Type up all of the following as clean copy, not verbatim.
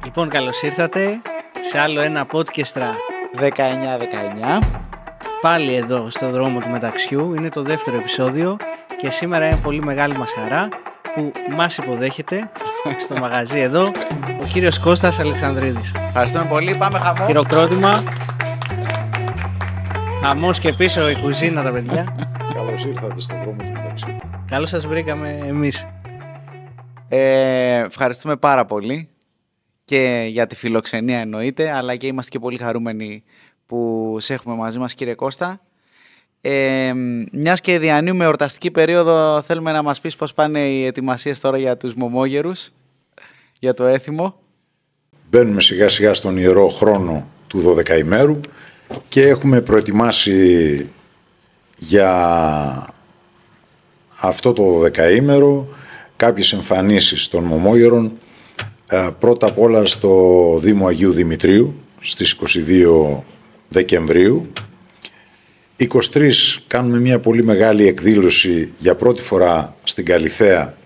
Λοιπόν, καλώς ήρθατε σε άλλο ένα podcast 19-19. πάλι εδώ στο δρόμο του μεταξιού. Είναι το δεύτερο επεισόδιο και σήμερα είναι πολύ μεγάλη μας χαρά που μας υποδέχεται στο μαγαζί εδώ ο κύριος Κώστας Αλεξανδρίδης. Ευχαριστούμε πολύ, πάμε χαμό. Χειροκρότημα. Χαμός και πίσω η κουζίνα τα παιδιά. Καλώς ήρθατε στον δρόμο του μεταξύ. Καλώς σας βρήκαμε εμείς. Ευχαριστούμε πάρα πολύ και για τη φιλοξενία εννοείται, αλλά και είμαστε και πολύ χαρούμενοι που σε έχουμε μαζί μας, κύριε Κώστα. Μιας και διανύουμε εορταστική περίοδο, θέλουμε να μας πεις πώς πάνε οι ετοιμασίες τώρα για τους μωμόγερους, για το έθιμο. Μπαίνουμε σιγά σιγά στον ιερό χρόνο του 12ημέρου και έχουμε προετοιμάσει για αυτό το 12ημέρο κάποιες εμφανίσεις των μωμόγερων. Πρώτα απ' όλα στο Δήμο Αγίου Δημητρίου στις 22 Δεκεμβρίου. 23 κάνουμε μια πολύ μεγάλη εκδήλωση για πρώτη φορά στην Καλιθέα,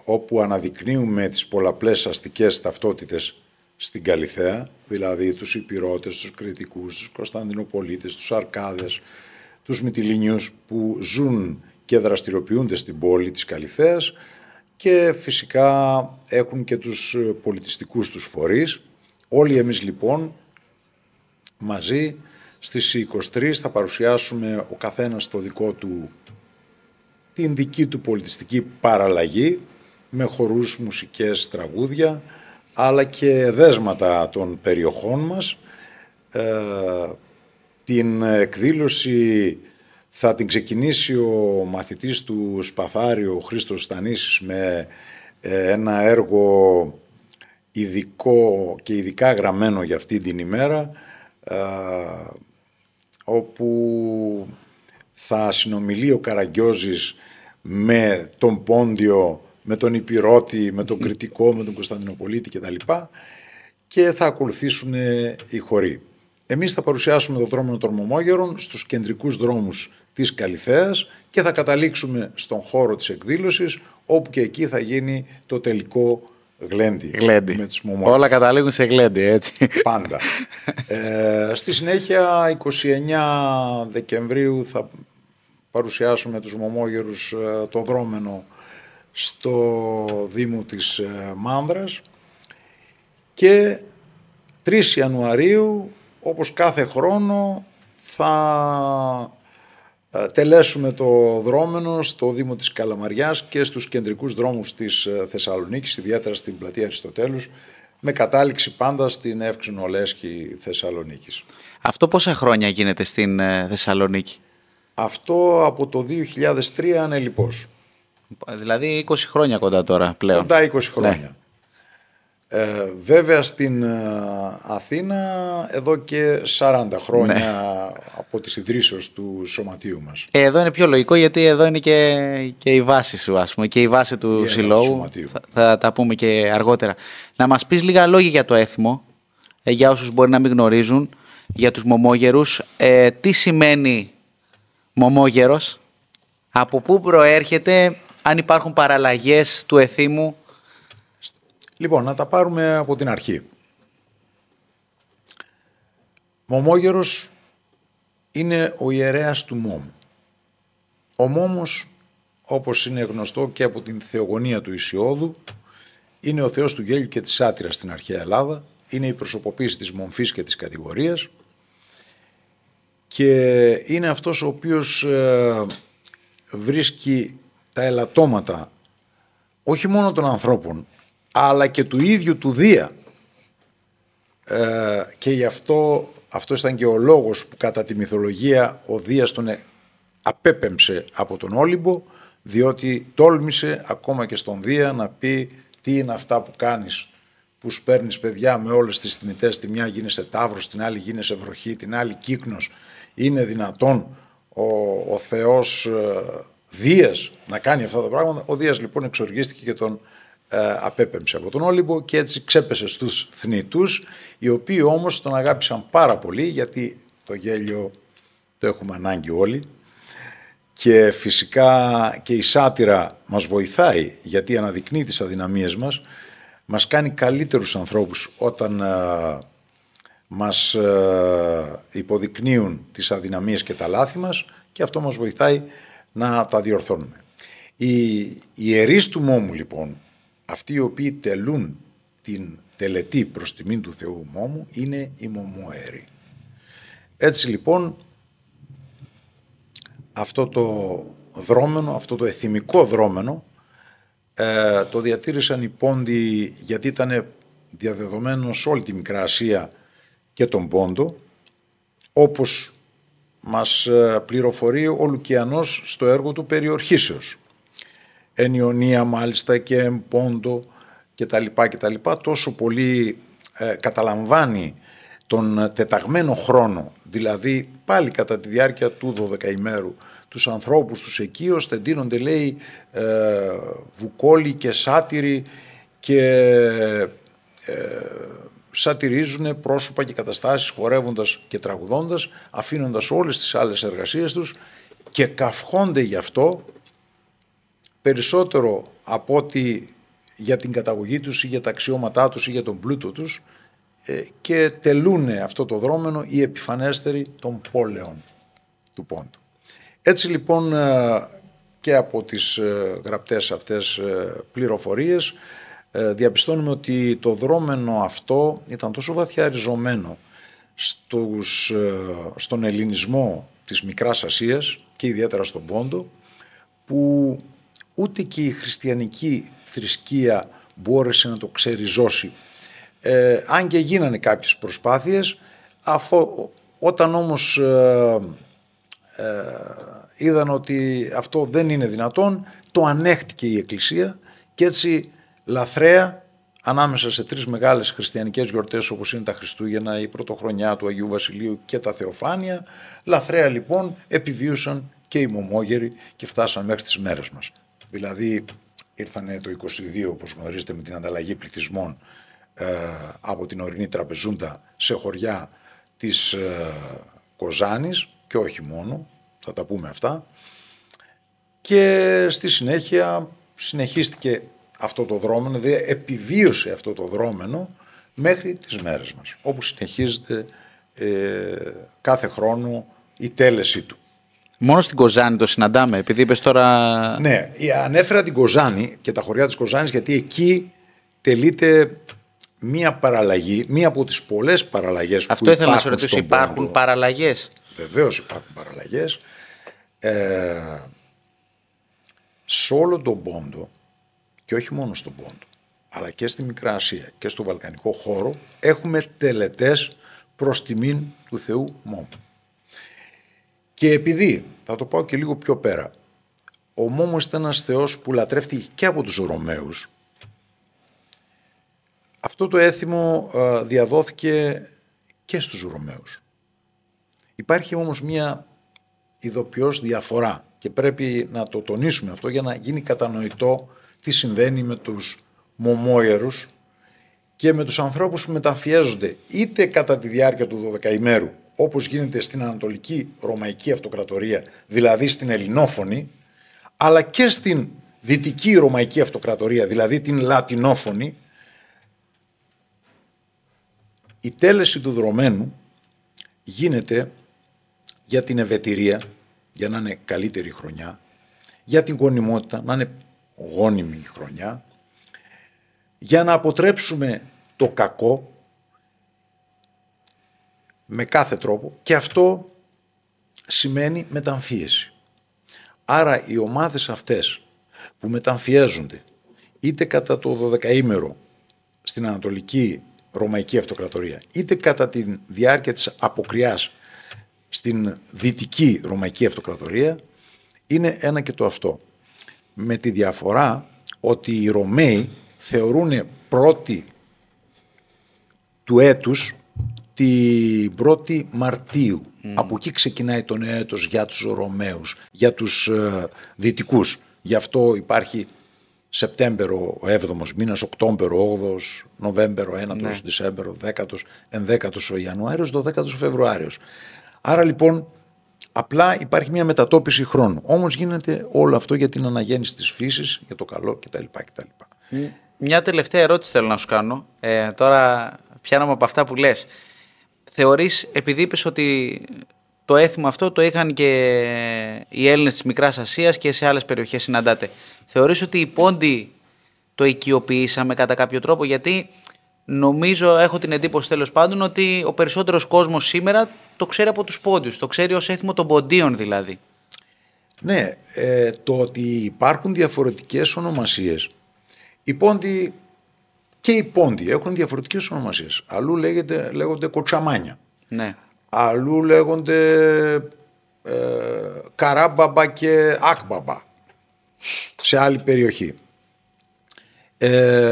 όπου αναδεικνύουμε τις πολλαπλές αστικές ταυτότητες στην Καλιθέα, δηλαδή τους Ηπειρώτες, τους Κρητικούς, τους Κωνσταντινοπολίτες, τους Αρκάδες, τους Μυτιλήνιους που ζουν και δραστηριοποιούνται στην πόλη της Καλιθέας και φυσικά έχουν και τους πολιτιστικούς τους φορείς. Όλοι εμείς λοιπόν μαζί στις 23 θα παρουσιάσουμε ο καθένας το δικό του, την δική του πολιτιστική παραλλαγή με χορούς, μουσικές, τραγούδια, αλλά και δέσματα των περιοχών μας. Την εκδήλωση θα την ξεκινήσει ο μαθητής του Σπαθάριου, ο Χρήστος Στανίσης, με ένα έργο ειδικό και ειδικά γραμμένο για αυτή την ημέρα, όπου θα συνομιλεί ο Καραγκιόζης με τον Πόντιο, με τον Ηπειρώτη, με τον Κρητικό, με τον Κωνσταντινοπολίτη κτλ. Και θα ακολουθήσουν οι χοροί. Εμείς θα παρουσιάσουμε το δρόμο των μωμόγερων στους κεντρικούς δρόμους της Καλιθέας και θα καταλήξουμε στον χώρο της εκδήλωσης, όπου και εκεί θα γίνει το τελικό γλέντι. Με τους μωμόγερους. Όλα καταλήγουν σε γλέντι, έτσι. Πάντα. Στη συνέχεια, 29 Δεκεμβρίου θα παρουσιάσουμε τους μωμόγερους το δρόμενο στο Δήμο της Μάνδρας και 3 Ιανουαρίου, όπως κάθε χρόνο, θα τελέσουμε το δρόμενο στο Δήμο της Καλαμαριάς και στους κεντρικούς δρόμους της Θεσσαλονίκης, ιδιαίτερα στην πλατεία Αριστοτέλους, με κατάληξη πάντα στην Εύξηνο Λέσχη Θεσσαλονίκης. Αυτό πόσα χρόνια γίνεται στην Θεσσαλονίκη? Αυτό από το 2003 ανελιπώς. Δηλαδή 20 χρόνια κοντά τώρα πλέον. Κοντά 20 χρόνια. Ναι. Βέβαια στην Αθήνα εδώ και 40 χρόνια από τις ιδρύσεως του σωματείου μας. Εδώ είναι πιο λογικό, γιατί εδώ είναι και η βάση σου, ας πούμε, και η βάση του συλλόγου. Θα τα πούμε και αργότερα. Να μας πεις λίγα λόγια για το έθιμο, για όσους μπορεί να μην γνωρίζουν, για τους μωμόγερους. Τι σημαίνει μωμόγερος, από πού προέρχεται, αν υπάρχουν παραλλαγές του εθήμου? Λοιπόν, να τα πάρουμε από την αρχή. Μωμόγερος είναι ο ιερέας του μόμου. Ο μόμος, όπως είναι γνωστό και από την θεογονία του Ησιώδου, είναι ο θεός του γέλιου και της σάτυρας στην αρχαία Ελλάδα, είναι η προσωποποίηση της μομφής και της κατηγορίας και είναι αυτός ο οποίος βρίσκει τα ελαττώματα όχι μόνο των ανθρώπων, αλλά και του ίδιου του Δία. Και γι' αυτός ήταν και ο λόγος που κατά τη μυθολογία ο Δίας τον απέπεμψε από τον Όλυμπο, διότι τόλμησε ακόμα και στον Δία να πει τι είναι αυτά που κάνεις, που σπέρνεις παιδιά με όλες τις θνητές, τη μια γίνεσαι ταύρος, την άλλη γίνεσαι βροχή, την άλλη κύκνος. Είναι δυνατόν ο Θεός Δίας να κάνει αυτά τα πράγματα? Ο Δίας λοιπόν εξοργίστηκε και τον απέπεμψε από τον Όλυμπο και έτσι ξέπεσε στους θνητούς, οι οποίοι όμως τον αγάπησαν πάρα πολύ, γιατί το γέλιο το έχουμε ανάγκη όλοι και φυσικά και η σάτυρα μας βοηθάει, γιατί αναδεικνύει τις αδυναμίες μας, μας κάνει καλύτερους ανθρώπους όταν μας υποδεικνύουν τις αδυναμίες και τα λάθη μας, και αυτό μας βοηθάει να τα διορθώνουμε. Οι ιερείς του Μόμου λοιπόν, αυτοί οι οποίοι τελούν την τελετή προς τιμήν του Θεού Μόμου, είναι οι μωμόαιροι. Έτσι λοιπόν αυτό το δρόμενο, αυτό το εθιμικό δρόμενο το διατήρησαν οι Πόντιοι, γιατί ήταν διαδεδομένο σε όλη τη Μικρά Ασία και τον Πόντο, όπως μας πληροφορεί ο Λουκιανός στο έργο του περί ορχήσεως. Εν Ιωνία μάλιστα και εν Πόντο και τα λοιπά, τόσο πολύ καταλαμβάνει τον τεταγμένο χρόνο, δηλαδή πάλι κατά τη διάρκεια του 12ημέρου, τους ανθρώπους τους εκεί, ώστε ντύνονται, λέει, βουκόλοι και σάτυροι και σατυρίζουν πρόσωπα και καταστάσεις, χορεύοντας και τραγουδώντας, αφήνοντας όλες τις άλλες εργασίες τους, και καυχόνται γι' αυτό περισσότερο από ότι για την καταγωγή τους ή για τα αξιώματά τους ή για τον πλούτο τους, και τελούνε αυτό το δρόμενο οι επιφανέστεροι των πόλεων του Πόντου. Έτσι λοιπόν και από τις γραπτές αυτές πληροφορίες διαπιστώνουμε ότι το δρόμενο αυτό ήταν τόσο βαθιά ριζωμένο στον ελληνισμό της Μικράς Ασίας και ιδιαίτερα στον Πόντο, που ούτε και η χριστιανική θρησκεία μπόρεσε να το ξεριζώσει, αν και γίνανε κάποιες προσπάθειες. Όταν όμως είδαν ότι αυτό δεν είναι δυνατόν, το ανέχτηκε η Εκκλησία, και έτσι λαθρέα, ανάμεσα σε τρεις μεγάλες χριστιανικές γιορτές όπως είναι τα Χριστούγεννα, η Πρωτοχρονιά του Αγίου Βασιλείου και τα Θεοφάνεια, λαθρέα λοιπόν επιβίωσαν και οι μωμόγεροι και φτάσαν μέχρι τις μέρες μας. Δηλαδή ήρθανε το 22, όπως γνωρίζετε, με την ανταλλαγή πληθυσμών από την ορεινή τραπεζούντα σε χωριά της Κοζάνης, και όχι μόνο, θα τα πούμε αυτά, και στη συνέχεια συνεχίστηκε αυτό το δρόμενο, δηλαδή επιβίωσε αυτό το δρόμενο μέχρι τις μέρες μας, όπου συνεχίζεται κάθε χρόνο η τέλεσή του. Μόνο στην Κοζάνη το συναντάμε, επειδή είπες τώρα... Ναι, ανέφερα την Κοζάνη και τα χωριά της Κοζάνης, γιατί εκεί τελείται μία παραλλαγή, μία από τις πολλές παραλλαγές που υπάρχουν. Αυτό ήθελα να σου ρωτήσω, υπάρχουν παραλλαγές? Βεβαίως υπάρχουν παραλλαγές. Σε όλο τον Πόντο, και όχι μόνο στον Πόντο, αλλά και στη Μικρά Ασία και στο Βαλκανικό χώρο, έχουμε τελετές προς τιμήν του Θεού Μόμου. Και επειδή, θα το πάω και λίγο πιο πέρα, ο Μόμος ήταν ένας θεός που λατρεύτηκε και από τους Ρωμαίους, αυτό το έθιμο διαδόθηκε και στους Ρωμαίους. Υπάρχει όμως μια ειδοποιώς διαφορά, και πρέπει να το τονίσουμε αυτό για να γίνει κατανοητό τι συμβαίνει με τους μωμόιερους και με τους ανθρώπους που μεταμφιέζονται είτε κατά τη διάρκεια του 12ημέρου, όπως γίνεται στην Ανατολική Ρωμαϊκή Αυτοκρατορία, δηλαδή στην Ελληνόφωνη, αλλά και στην Δυτική Ρωμαϊκή Αυτοκρατορία, δηλαδή την Λατινόφωνη. Η τέλεση του δρομένου γίνεται για την ευετηρία, για να είναι καλύτερη χρονιά, για την γονιμότητα, να είναι γόνιμη χρονιά, για να αποτρέψουμε το κακό με κάθε τρόπο, και αυτό σημαίνει μεταμφίεση. Άρα οι ομάδες αυτές που μεταμφιέζονται είτε κατά το 12ημερο στην Ανατολική Ρωμαϊκή Αυτοκρατορία, είτε κατά τη διάρκεια της αποκριάς στην Δυτική Ρωμαϊκή Αυτοκρατορία, είναι ένα και το αυτό. Με τη διαφορά ότι οι Ρωμαίοι θεωρούν πρώτη του έτους την 1η Μαρτίου. Από εκεί ξεκινάει το νέο έτος για τους Ρωμαίους, για τους Δυτικούς. Γι' αυτό υπάρχει Σεπτέμβερο ο 7ος μήνας, Οκτώβερο ο 8ος, Νοβέμβερο ο 9ος, Δισέμβερο 10ος, 11ος ο Ιανουάριος, 12ος ο Φεβρουάριος. Άρα λοιπόν απλά υπάρχει μια μετατόπιση χρόνου. Όμως γίνεται όλο αυτό για την αναγέννηση της φύσης, για το καλό κτλ. Μια τελευταία ερώτηση θέλω να σου κάνω. Τώρα πιάνομαι από αυτά που λες. Θεωρείς, επειδή είπες ότι το έθιμο αυτό το είχαν και οι Έλληνες της Μικράς Ασίας και σε άλλες περιοχές συναντάτε, θεωρείς ότι οι Πόντοι το οικειοποιήσαμε κατά κάποιο τρόπο? Γιατί νομίζω, έχω την εντύπωση τέλος πάντων, ότι ο περισσότερος κόσμος σήμερα το ξέρει από τους Πόντιους, το ξέρει ως έθιμο των Ποντίων δηλαδή. Ναι, το ότι υπάρχουν διαφορετικές ονομασίες. Οι Πόντοι και οι Πόντοι έχουν διαφορετικές ονομασίες. Αλλού λέγονται κοτσαμάνια. Ναι. Αλλού λέγονται Καράμπαμπα και Άκμπαμπα σε άλλη περιοχή.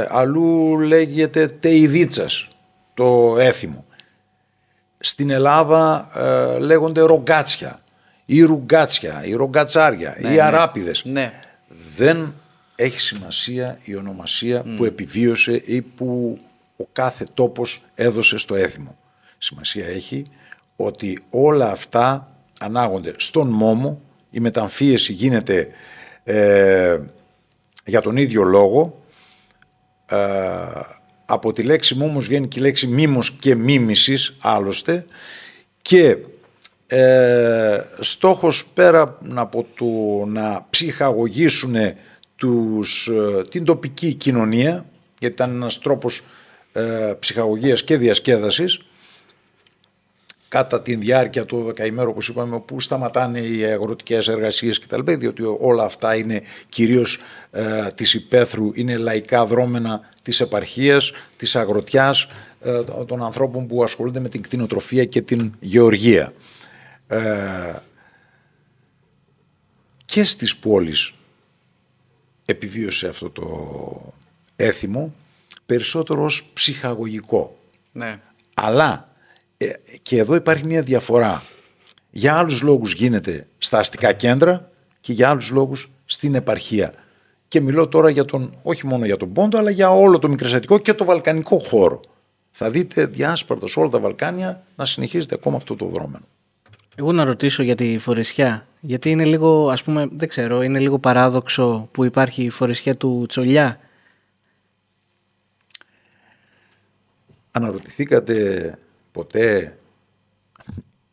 Αλλού λέγεται Τεϊδίτσας το έθιμο. Στην Ελλάδα λέγονται ρογκάτσια ή ρουγγάτσια ή ρογκατσάρια ή αράπιδες. Ναι. Δεν έχει σημασία η ονομασία που επιβίωσε ή που ο κάθε τόπος έδωσε στο έθιμο. Σημασία έχει ότι όλα αυτά ανάγονται στον μόμο, η μεταμφίεση γίνεται για τον ίδιο λόγο. Από τη λέξη μόμος βγαίνει και η λέξη μήμος και μίμησης άλλωστε, και στόχος πέρα από το να ψυχαγωγήσουν την τοπική κοινωνία, γιατί ήταν ένας τρόπος ψυχαγωγίας και διασκέδασης κατά τη διάρκεια του 12ημέρου, όπως είπαμε, όπου σταματάνε οι αγροτικές εργασίες κτλ., διότι όλα αυτά είναι κυρίως της υπαίθρου, είναι λαϊκά δρόμενα της επαρχίας, της αγροτιάς, των ανθρώπων που ασχολούνται με την κτηνοτροφία και την γεωργία. Και στις πόλεις επιβίωσε αυτό το έθιμο περισσότερο ως ψυχαγωγικό. Ναι. Αλλά και εδώ υπάρχει μια διαφορά. Για άλλους λόγους γίνεται στα αστικά κέντρα και για άλλους λόγους στην επαρχία. Και μιλώ τώρα όχι μόνο για τον Πόντο, αλλά για όλο το μικρασιατικό και το βαλκανικό χώρο. Θα δείτε διάσπαρτα σε όλα τα Βαλκάνια να συνεχίζεται ακόμα αυτό το δρόμενο. Εγώ να ρωτήσω για τη Φορεσιά, γιατί είναι λίγο, ας πούμε, δεν ξέρω, είναι λίγο παράδοξο που υπάρχει η Φορεσιά του Τσολιά. Αναρωτηθήκατε ποτέ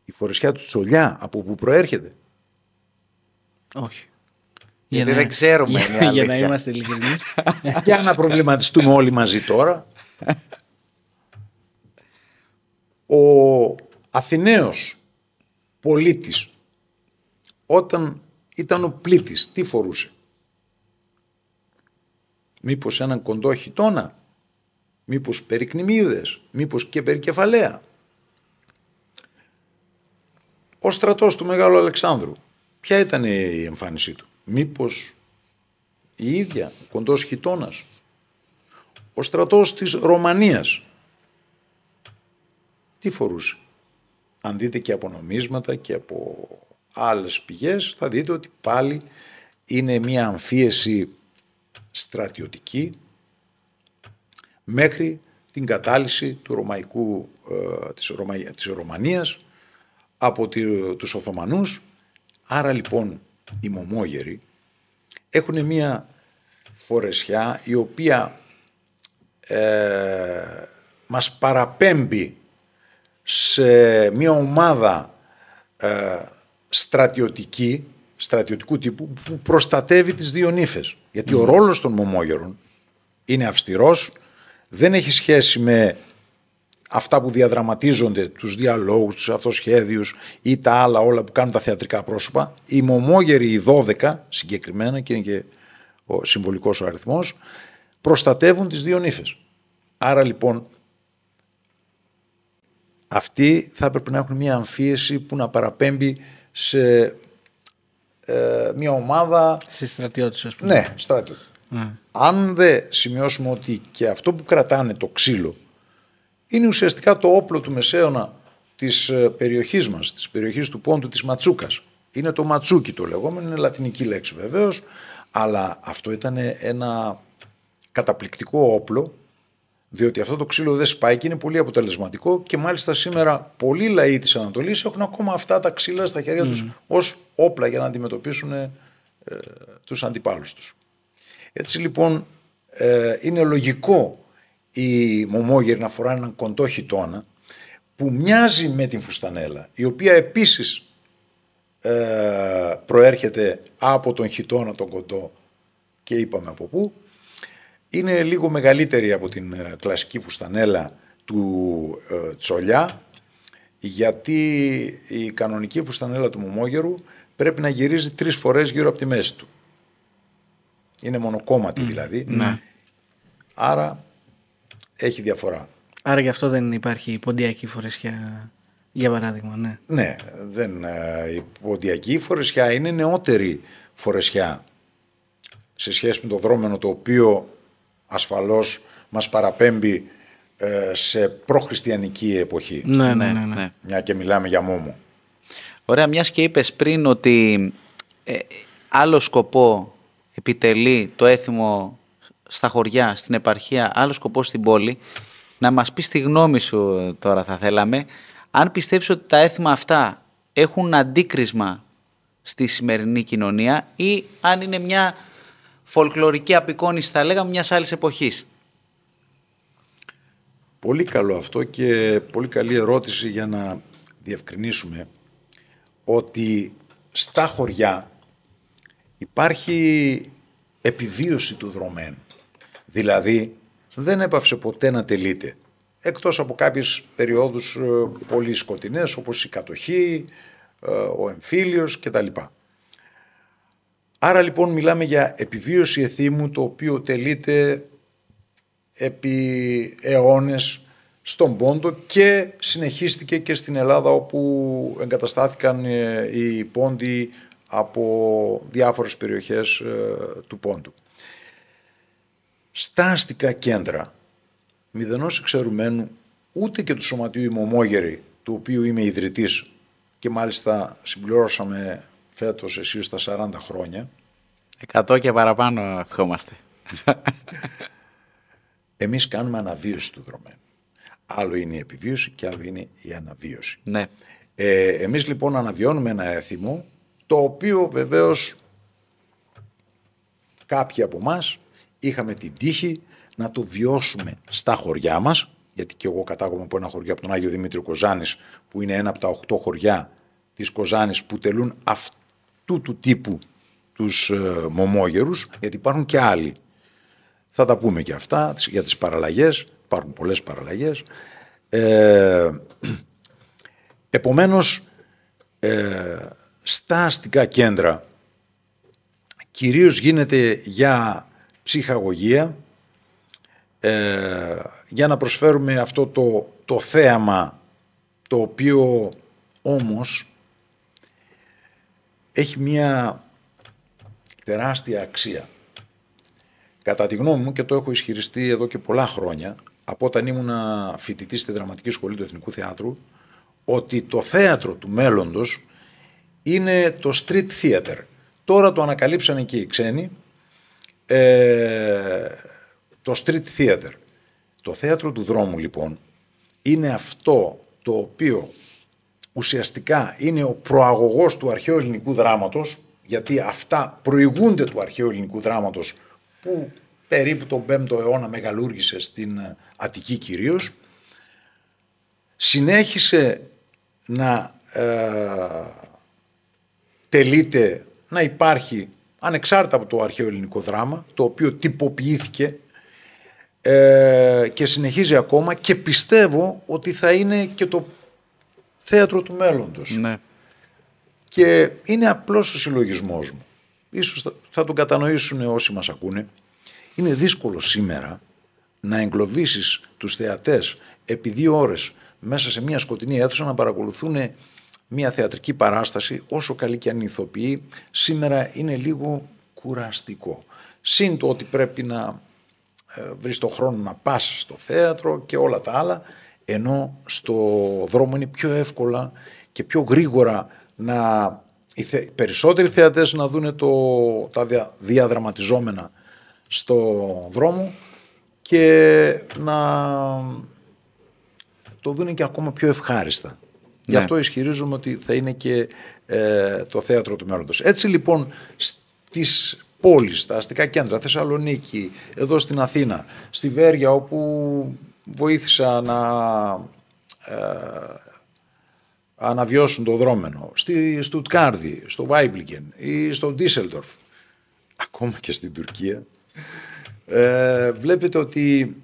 η Φορεσιά του Τσολιά από πού προέρχεται? Όχι. Γιατί δεν ξέρουμε. Για να είμαστε ειλικρινείς. Για να προβληματιστούμε όλοι μαζί τώρα. Ο Αθηναίος πολίτης, όταν ήταν ο πλήτης, τι φορούσε? Μήπως έναν κοντό χιτώνα? Μήπως περικνημίδες? Μήπως και περικεφαλαία? Ο στρατός του Μεγάλου Αλεξάνδρου, ποια ήταν η εμφάνισή του? Μήπως η ίδια, ο κοντός χιτώνας? Ο στρατός της Ρωμανίας, τι φορούσε? Αν δείτε και από νομίσματα και από άλλες πηγές, θα δείτε ότι πάλι είναι μια αμφίεση στρατιωτική μέχρι την κατάλυση της Ρωμανίας από τους Οθωμανούς. Άρα λοιπόν οι Μωμόγεροι έχουν μια φορεσιά η οποία μας παραπέμπει σε μια ομάδα στρατιωτικού τύπου που προστατεύει τις δύο νύφες. Γιατί ο ρόλος των Μωμόγερων είναι αυστηρός, δεν έχει σχέση με αυτά που διαδραματίζονται, τους διαλόγους, τους αυτοσχέδιους ή τα άλλα όλα που κάνουν τα θεατρικά πρόσωπα. Οι Μωμόγεροι, οι 12 συγκεκριμένα, και είναι και ο συμβολικός ο αριθμός, προστατεύουν τις δύο νύφες. Άρα λοιπόν αυτοί θα έπρεπε να έχουν μια αμφίεση που να παραπέμπει σε μια ομάδα... Σε στρατιώτες, ας πούμε. Ναι, στρατιώτες. Αν δεν σημειώσουμε ότι και αυτό που κρατάνε το ξύλο είναι ουσιαστικά το όπλο του μεσαίωνα της περιοχής μας, της περιοχής του Πόντου, της Ματσούκας. Είναι το ματσούκι το λεγόμενο, είναι λατινική λέξη βεβαίως, αλλά αυτό ήταν ένα καταπληκτικό όπλο, διότι αυτό το ξύλο δεν σπάει και είναι πολύ αποτελεσματικό, και μάλιστα σήμερα πολλοί λαοί της Ανατολής έχουν ακόμα αυτά τα ξύλα στα χέρια τους ως όπλα για να αντιμετωπίσουν τους αντιπάλους τους. Έτσι λοιπόν είναι λογικό η Μωμόγερη να φοράει έναν κοντό χιτώνα που μοιάζει με την φουστανέλα, η οποία επίσης προέρχεται από τον χιτώνα τον κοντό και είπαμε από πού. Είναι λίγο μεγαλύτερη από την κλασική φουστανέλα του Τσολιά, γιατί η κανονική φουστανέλα του Μωμόγερου πρέπει να γυρίζει 3 φορές γύρω από τη μέση του. Είναι μονοκόμματη δηλαδή. Άρα έχει διαφορά. Άρα γι' αυτό δεν υπάρχει ποντιακή φορεσιά, για παράδειγμα. Ναι, ναι, η ποντιακή φορεσιά είναι νεότερη φορεσιά σε σχέση με το δρόμενο, το οποίο ασφαλώς μας παραπέμπει σε προχριστιανική εποχή. Ναι. Μια και μιλάμε για Μόμο. Ωραία, μιας και είπες πριν ότι άλλο σκοπό επιτελεί το έθιμο στα χωριά, στην επαρχία, άλλο σκοπό στην πόλη, να μας πεις τη γνώμη σου τώρα θα θέλαμε, αν πιστεύεις ότι τα έθιμα αυτά έχουν αντίκρισμα στη σημερινή κοινωνία ή αν είναι μια φολκλωρική απεικόνιση, θα λέγαμε, μιας άλλης εποχής. Πολύ καλό αυτό και πολύ καλή ερώτηση για να διευκρινίσουμε ότι στα χωριά υπάρχει επιβίωση του δρομένου. Δηλαδή δεν έπαυσε ποτέ να τελείται, εκτός από κάποιες περιόδους πολύ σκοτεινές όπως η κατοχή, ο εμφύλιος κτλ. Άρα λοιπόν μιλάμε για επιβίωση εθήμου, το οποίο τελείται επί αιώνες στον Πόντο και συνεχίστηκε και στην Ελλάδα, όπου εγκαταστάθηκαν οι Πόντοι από διάφορες περιοχές του Πόντου. Στα αστικά κέντρα, μηδενός εξαιρουμένου, ούτε και του Σωματείου η Μωμόγερη, του οποίου είμαι ιδρυτής και μάλιστα συμπληρώσαμε φέτος εσείς τα 40 χρόνια. 100 και παραπάνω ευχόμαστε. Εμείς κάνουμε αναβίωση του δρομένου. Άλλο είναι η επιβίωση και άλλο είναι η αναβίωση. Ναι. Εμείς λοιπόν αναβιώνουμε ένα έθιμο, το οποίο βεβαίως κάποιοι από εμάς είχαμε την τύχη να το βιώσουμε στα χωριά μας, γιατί και εγώ κατάγομαι από ένα χωριό, από τον Άγιο Δημήτριο Κοζάνης, που είναι ένα από τα 8 χωριά της Κοζάνης που τελούν αυτού του τύπου τους Μωμόγερους, γιατί υπάρχουν και άλλοι. Θα τα πούμε και αυτά για τις παραλλαγές, υπάρχουν πολλές παραλλαγές. Επομένως, στα αστικά κέντρα κυρίως γίνεται για ψυχαγωγία, για να προσφέρουμε αυτό το θέαμα, το οποίο όμως έχει μια τεράστια αξία. Κατά τη γνώμη μου, και το έχω ισχυριστεί εδώ και πολλά χρόνια, από όταν ήμουνα φοιτητής στη Δραματική Σχολή του Εθνικού Θεάτρου, ότι το θέατρο του μέλλοντος είναι το street theater. Τώρα το ανακαλύψανε και οι ξένοι, το street theater. Το θέατρο του δρόμου λοιπόν είναι αυτό το οποίο ουσιαστικά είναι ο προαγωγός του αρχαίου ελληνικού δράματος, γιατί αυτά προηγούνται του αρχαίου ελληνικού δράματος, που περίπου τον 5ο αιώνα μεγαλούργησε στην Αττική κυρίως. Συνέχισε να τελείται, να υπάρχει ανεξάρτητα από το αρχαίο ελληνικό δράμα, το οποίο τυποποιήθηκε και συνεχίζει ακόμα, και πιστεύω ότι θα είναι και το θέατρο του μέλλοντος. Ναι. Και είναι απλός ο συλλογισμός μου. Ίσως θα τον κατανοήσουν όσοι μας ακούνε. Είναι δύσκολο σήμερα να εγκλωβίσεις τους θεατές επί 2 ώρες μέσα σε μια σκοτεινή αίθουσα να παρακολουθούν μια θεατρική παράσταση, όσο καλή και αν είναι ηθοποιή. Σήμερα είναι λίγο κουραστικό. Συν το ότι πρέπει να βρεις το χρόνο να πας στο θέατρο και όλα τα άλλα, ενώ στο δρόμο είναι πιο εύκολα και πιο γρήγορα οι περισσότεροι θεατές να δουν τα διαδραματιζόμενα στο δρόμο και να το δουν και ακόμα πιο ευχάριστα. Ναι. Γι' αυτό ισχυρίζομαι ότι θα είναι και το θέατρο του μέλλοντος. Έτσι λοιπόν στις πόλεις, στα αστικά κέντρα, Θεσσαλονίκη, εδώ στην Αθήνα, στη Βέρεια, όπου βοήθησα να αναβιώσουν το δρόμενο, στη Στουτκάρδη, στο Βάιμπλικεν ή στο Ντίσελντορφ, ακόμα και στην Τουρκία, βλέπετε ότι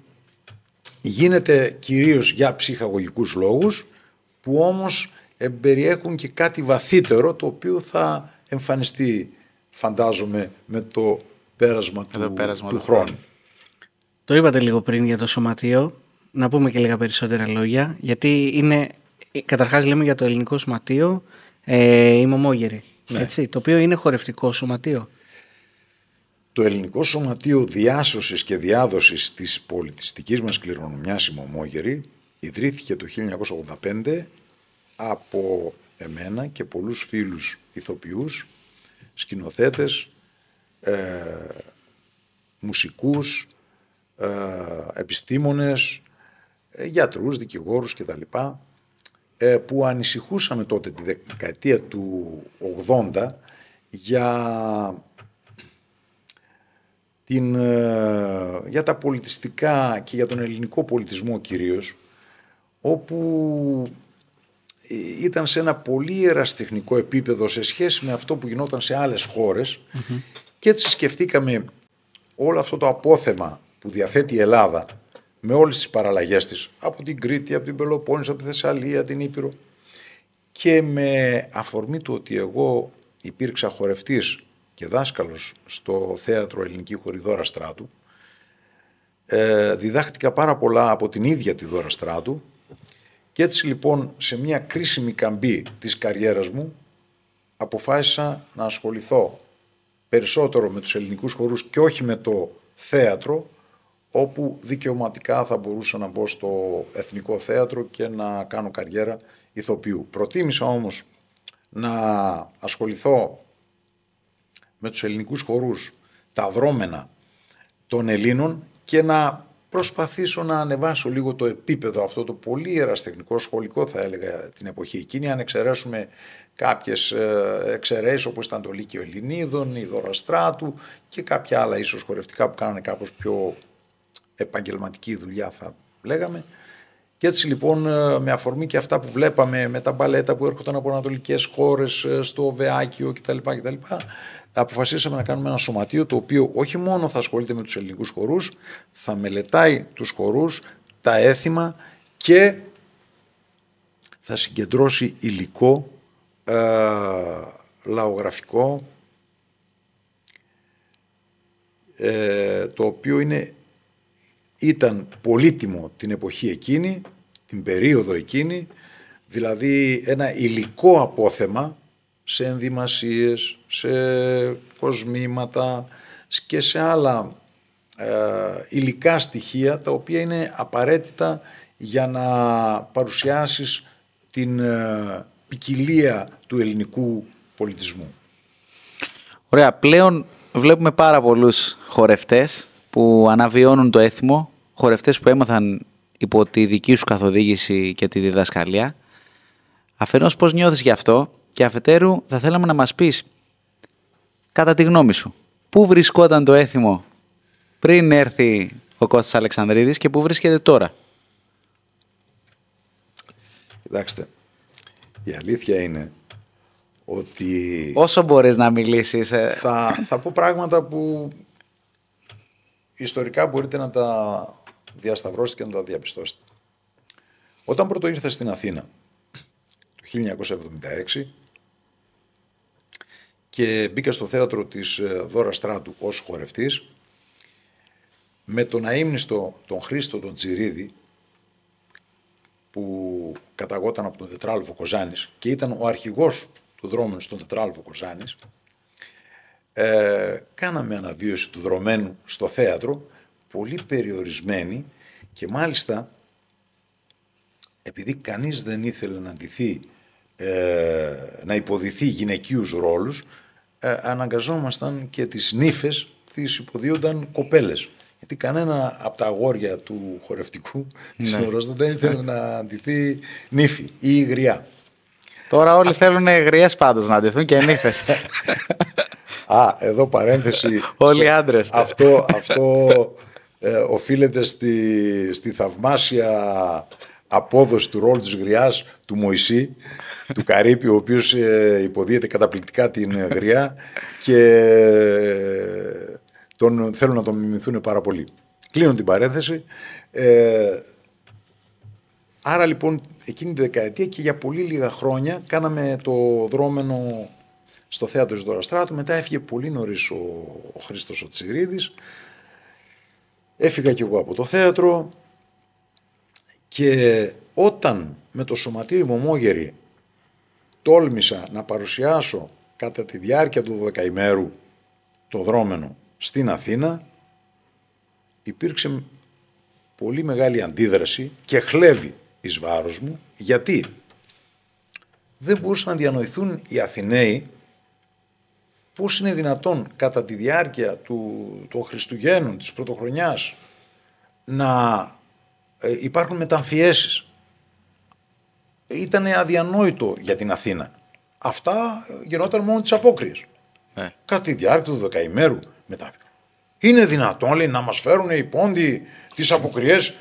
γίνεται κυρίως για ψυχαγωγικούς λόγους, που όμως περιέχουν και κάτι βαθύτερο, το οποίο θα εμφανιστεί, φαντάζομαι, με το πέρασμα του χρόνου. Το είπατε λίγο πριν για το σωματείο, να πούμε και λίγα περισσότερα λόγια, γιατί είναι, καταρχάς λέμε για το ελληνικό σωματείο, η Μωμόγερη, ναι. Έτσι, το οποίο είναι χορευτικό σωματείο. Το ελληνικό σωματείο διάσωσης και διάδοσης της πολιτιστικής μας κληρονομιάς, η Μωμόγερη, ιδρύθηκε το 1985 από εμένα και πολλούς φίλους ηθοποιούς, σκηνοθέτες, μουσικούς, επιστήμονες, γιατρούς, δικηγόρους κτλ. Που ανησυχούσαμε τότε τη δεκαετία του 80 για τα πολιτιστικά και για τον ελληνικό πολιτισμό κυρίως, όπου ήταν σε ένα πολύ ερασιτεχνικό επίπεδο σε σχέση με αυτό που γινόταν σε άλλες χώρες, και έτσι σκεφτήκαμε όλο αυτό το απόθεμα που διαθέτει η Ελλάδα με όλες τις παραλλαγές της, από την Κρήτη, από την Πελοπόννησο, από τη Θεσσαλία, την Ήπειρο, και με αφορμή του ότι εγώ υπήρξα χορευτής και δάσκαλος στο θέατρο Ελληνική Χορή Δώρα Στράτου, διδάχτηκα πάρα πολλά από την ίδια τη Δώρα Στράτου, και έτσι λοιπόν σε μια κρίσιμη καμπή της καριέρας μου αποφάσισα να ασχοληθώ περισσότερο με τους ελληνικούς χορούς και όχι με το θέατρο, όπου δικαιωματικά θα μπορούσα να μπω στο Εθνικό Θέατρο και να κάνω καριέρα ηθοποιού. Προτίμησα όμως να ασχοληθώ με τους ελληνικούς χορούς, τα δρόμενα των Ελλήνων, και να προσπαθήσω να ανεβάσω λίγο το επίπεδο αυτό το πολύ ερασιτεχνικό, σχολικό θα έλεγα την εποχή εκείνη, αν εξαιρέσουμε κάποιες εξαιρέσεις όπως ήταν το Λύκειο Ελληνίδων, η Δώρα Στράτου και κάποια άλλα ίσως χορευτικά που κάνανε κάπως πιο επαγγελματική δουλειά θα λέγαμε. Και έτσι λοιπόν με αφορμή και αυτά που βλέπαμε με τα μπαλέτα που έρχονταν από ανατολικές χώρες στο Βεάκιο κτλ. Αποφασίσαμε να κάνουμε ένα σωματείο το οποίο όχι μόνο θα ασχολείται με τους ελληνικούς χορούς, θα μελετάει τους χορούς, τα έθιμα και θα συγκεντρώσει υλικό λαογραφικό, το οποίο ήταν πολύτιμο την εποχή εκείνη, την περίοδο εκείνη, δηλαδή ένα υλικό απόθεμα σε ενδυμασίες, σε κοσμήματα και σε άλλα υλικά στοιχεία, τα οποία είναι απαραίτητα για να παρουσιάσεις την ποικιλία του ελληνικού πολιτισμού. Ωραία, πλέον βλέπουμε πάρα πολλούς χορευτές που αναβιώνουν το έθιμο, χορευτές που έμαθαν υπό τη δική σου καθοδήγηση και τη διδασκαλία. Αφενός πώς νιώθεις γι' αυτό, και αφετέρου θα θέλαμε να μας πεις, κατά τη γνώμη σου, πού βρισκόταν το έθιμο πριν έρθει ο Κώστας Αλεξανδρίδης και πού βρίσκεται τώρα? Κοιτάξτε, η αλήθεια είναι ότι... Όσο μπορείς να μιλήσεις... Θα πω πράγματα που ιστορικά μπορείτε να τα διασταυρώσετε και να τα διαπιστώσετε. Όταν πρώτο ήρθα στην Αθήνα, το 1976, και μπήκα στο θέατρο της Δώρα Στράτου ως χορευτής, με τον αείμνηστο τον Χρήστο τον Τζιρίδη, που καταγόταν από τον Τετράλοφο Κοζάνης και ήταν ο αρχηγός του δρόμενου στον Τετράλοφο Κοζάνης, κάναμε αναβίωση του δρομένου στο θέατρο, πολύ περιορισμένη, και μάλιστα επειδή κανείς δεν ήθελε να ντυθεί, να υποδηθεί γυναικείους ρόλους, αναγκαζόμασταν και τις νύφες τις υποδίονταν κοπέλες. Γιατί κανένα από τα αγόρια του χορευτικού της ώρας δεν ήθελε να ντυθεί νύφη ή γριά. Τώρα όλοι θέλουν γριές πάντως να ντυθούν και νύφες. Εδώ παρένθεση. Όλοι οι άντρες. Αυτό οφείλεται στη θαυμάσια απόδοση του ρόλου της γριάς του Μωυσή, του Καρύπη, ο οποίος υποδίεται καταπληκτικά την γριά και θέλουν να τον μιμηθούν πάρα πολύ. Κλείνω την παρένθεση. Άρα λοιπόν εκείνη τη δεκαετία και για πολύ λίγα χρόνια κάναμε το δρόμενο στο θέατρο της Δωραστράτου. Μετά έφυγε πολύ νωρίς ο Χρήστος ο Τσιρίδης. Έφυγα κι εγώ από το θέατρο και όταν με το Σωματείο Μωμόγερη τόλμησα να παρουσιάσω κατά τη διάρκεια του 12ημέρου το δρόμενο στην Αθήνα, υπήρξε πολύ μεγάλη αντίδραση και χλέβη εις βάρος μου, γιατί δεν μπορούσαν να διανοηθούν οι Αθηναίοι πώς είναι δυνατόν κατά τη διάρκεια των Χριστουγέννων, της Πρωτοχρονιάς, να υπάρχουν μεταμφιέσεις. Ήταν αδιανόητο για την Αθήνα. Αυτά γινόταν μόνο τις απόκριες. Κατά τη διάρκεια του δεκαημέρου μεταμφιέσεις. Είναι δυνατόν, λέει, να μας φέρουν οι πόντοι τις αποκριές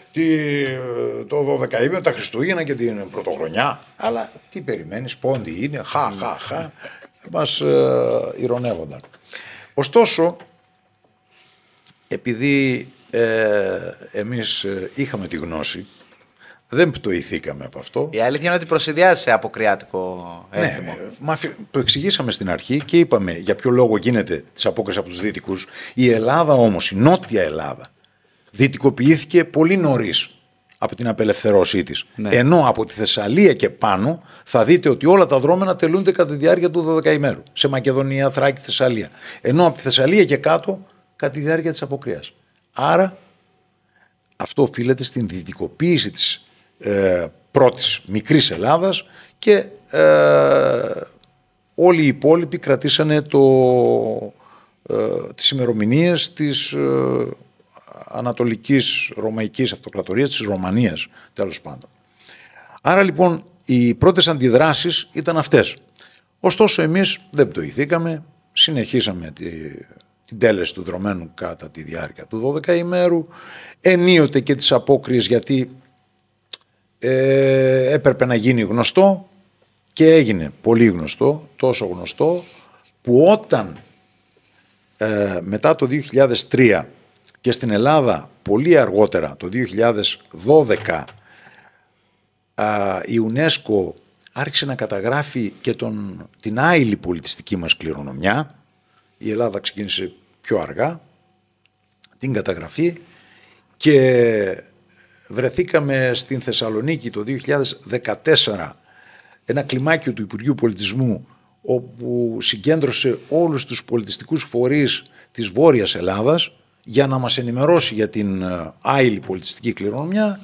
το 12ημέρο, τα Χριστούγεννα και την Πρωτοχρονιά. Αλλά τι περιμένεις, πόντι είναι, χα. Μας ηρωνεύονταν. Ωστόσο, επειδή εμείς είχαμε τη γνώση, δεν πτωηθήκαμε από αυτό. Η αλήθεια είναι ότι προσυδειάζει αποκριάτικο έθιμο. Ναι, το εξηγήσαμε στην αρχή και είπαμε για ποιο λόγο γίνεται τις απόκριες από τους Δυτικούς. Η Ελλάδα όμως, η Νότια Ελλάδα, δυτικοποιήθηκε πολύ νωρίς από την απελευθερώσή της. Ναι. Ενώ από τη Θεσσαλία και πάνω θα δείτε ότι όλα τα δρόμενα τελούνται κατά τη διάρκεια του 12ημέρου. Σε Μακεδονία, Θράκη, Θεσσαλία. Ενώ από τη Θεσσαλία και κάτω κατά τη διάρκεια της αποκρίας. Άρα αυτό οφείλεται στην δυτικοποίηση της πρώτης μικρής Ελλάδας και όλοι οι υπόλοιποι κρατήσανε τις ημερομηνίες της Ανατολικής Ρωμαϊκής Αυτοκρατορίας, της Ρωμανίας τέλος πάντων. Άρα λοιπόν οι πρώτες αντιδράσεις ήταν αυτές. Ωστόσο εμείς δεν πτωηθήκαμε, συνεχίσαμε την τέλεση του δρομένου κατά τη διάρκεια του 12ημέρου, ενίοτε και τις απόκριες γιατί έπρεπε να γίνει γνωστό και έγινε πολύ γνωστό, τόσο γνωστό που όταν μετά το 2003 και στην Ελλάδα πολύ αργότερα το 2012 η UNESCO άρχισε να καταγράφει και την άειλη πολιτιστική μας κληρονομιά. Η Ελλάδα ξεκίνησε πιο αργά την καταγραφή και βρεθήκαμε στην Θεσσαλονίκη το 2014 ένα κλιμάκιο του Υπουργείου Πολιτισμού όπου συγκέντρωσε όλους τους πολιτιστικούς φορείς της Βόρειας Ελλάδας για να μας ενημερώσει για την άειλη πολιτιστική κληρονομιά.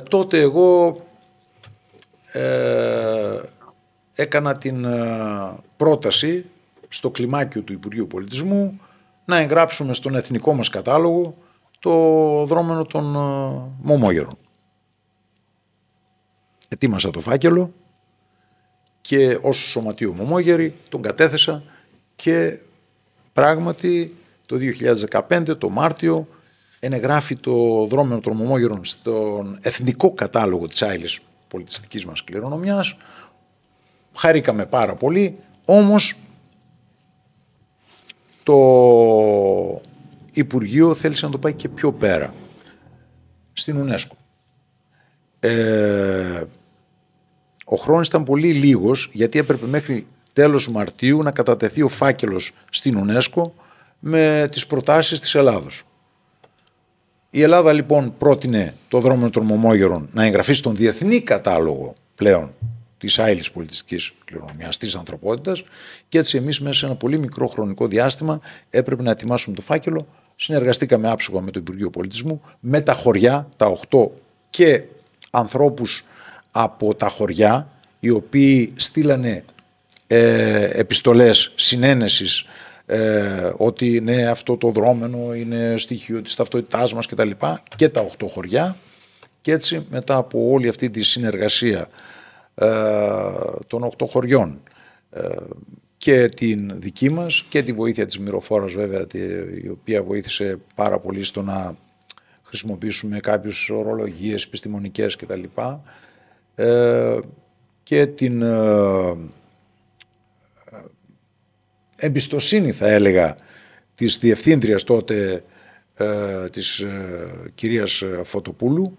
Τότε εγώ έκανα την πρόταση στο κλιμάκιο του Υπουργείου Πολιτισμού να εγγράψουμε στον εθνικό μας κατάλογο το δρόμενο των Μωμόγερων. Ετοίμασα το φάκελο και ως Σωματείο Μωμόγεροι τον κατέθεσα και πράγματι το 2015 το Μάρτιο ενεγράφει το δρόμενο των Μωμόγερων στον εθνικό κατάλογο της άειλης πολιτιστικής μας κληρονομιάς. Χαρήκαμε πάρα πολύ, όμως το Υπουργείο θέλησε να το πάει και πιο πέρα, στην UNESCO. Ο χρόνος ήταν πολύ λίγος γιατί έπρεπε μέχρι τέλος Μαρτίου να κατατεθεί ο φάκελος στην UNESCO με τις προτάσεις της Ελλάδος. Η Ελλάδα λοιπόν πρότεινε το δρόμενο των Μωμόγερων να εγγραφεί στον διεθνή κατάλογο πλέον της άειλης πολιτιστικής κληρονομιάς της ανθρωπότητας και έτσι εμείς μέσα σε ένα πολύ μικρό χρονικό διάστημα έπρεπε να ετοιμάσουμε το φάκελο. Συνεργαστήκαμε άψογα με το Υπουργείο Πολιτισμού, με τα χωριά, τα 8 και ανθρώπους από τα χωριά οι οποίοι στείλανε επιστολές συνένεσης ότι ναι, αυτό το δρόμενο είναι στοιχείο της ταυτότητάς μας κτλ. Και τα 8 χωριά και έτσι μετά από όλη αυτή τη συνεργασία των 8 χωριών και την δική μας και τη βοήθεια της Μυροφόρας βέβαια, η οποία βοήθησε πάρα πολύ στο να χρησιμοποιήσουμε κάποιες ορολογίες επιστημονικές κτλ. Και την εμπιστοσύνη, θα έλεγα, της διευθύντριας τότε, της κυρίας Φωτοπούλου,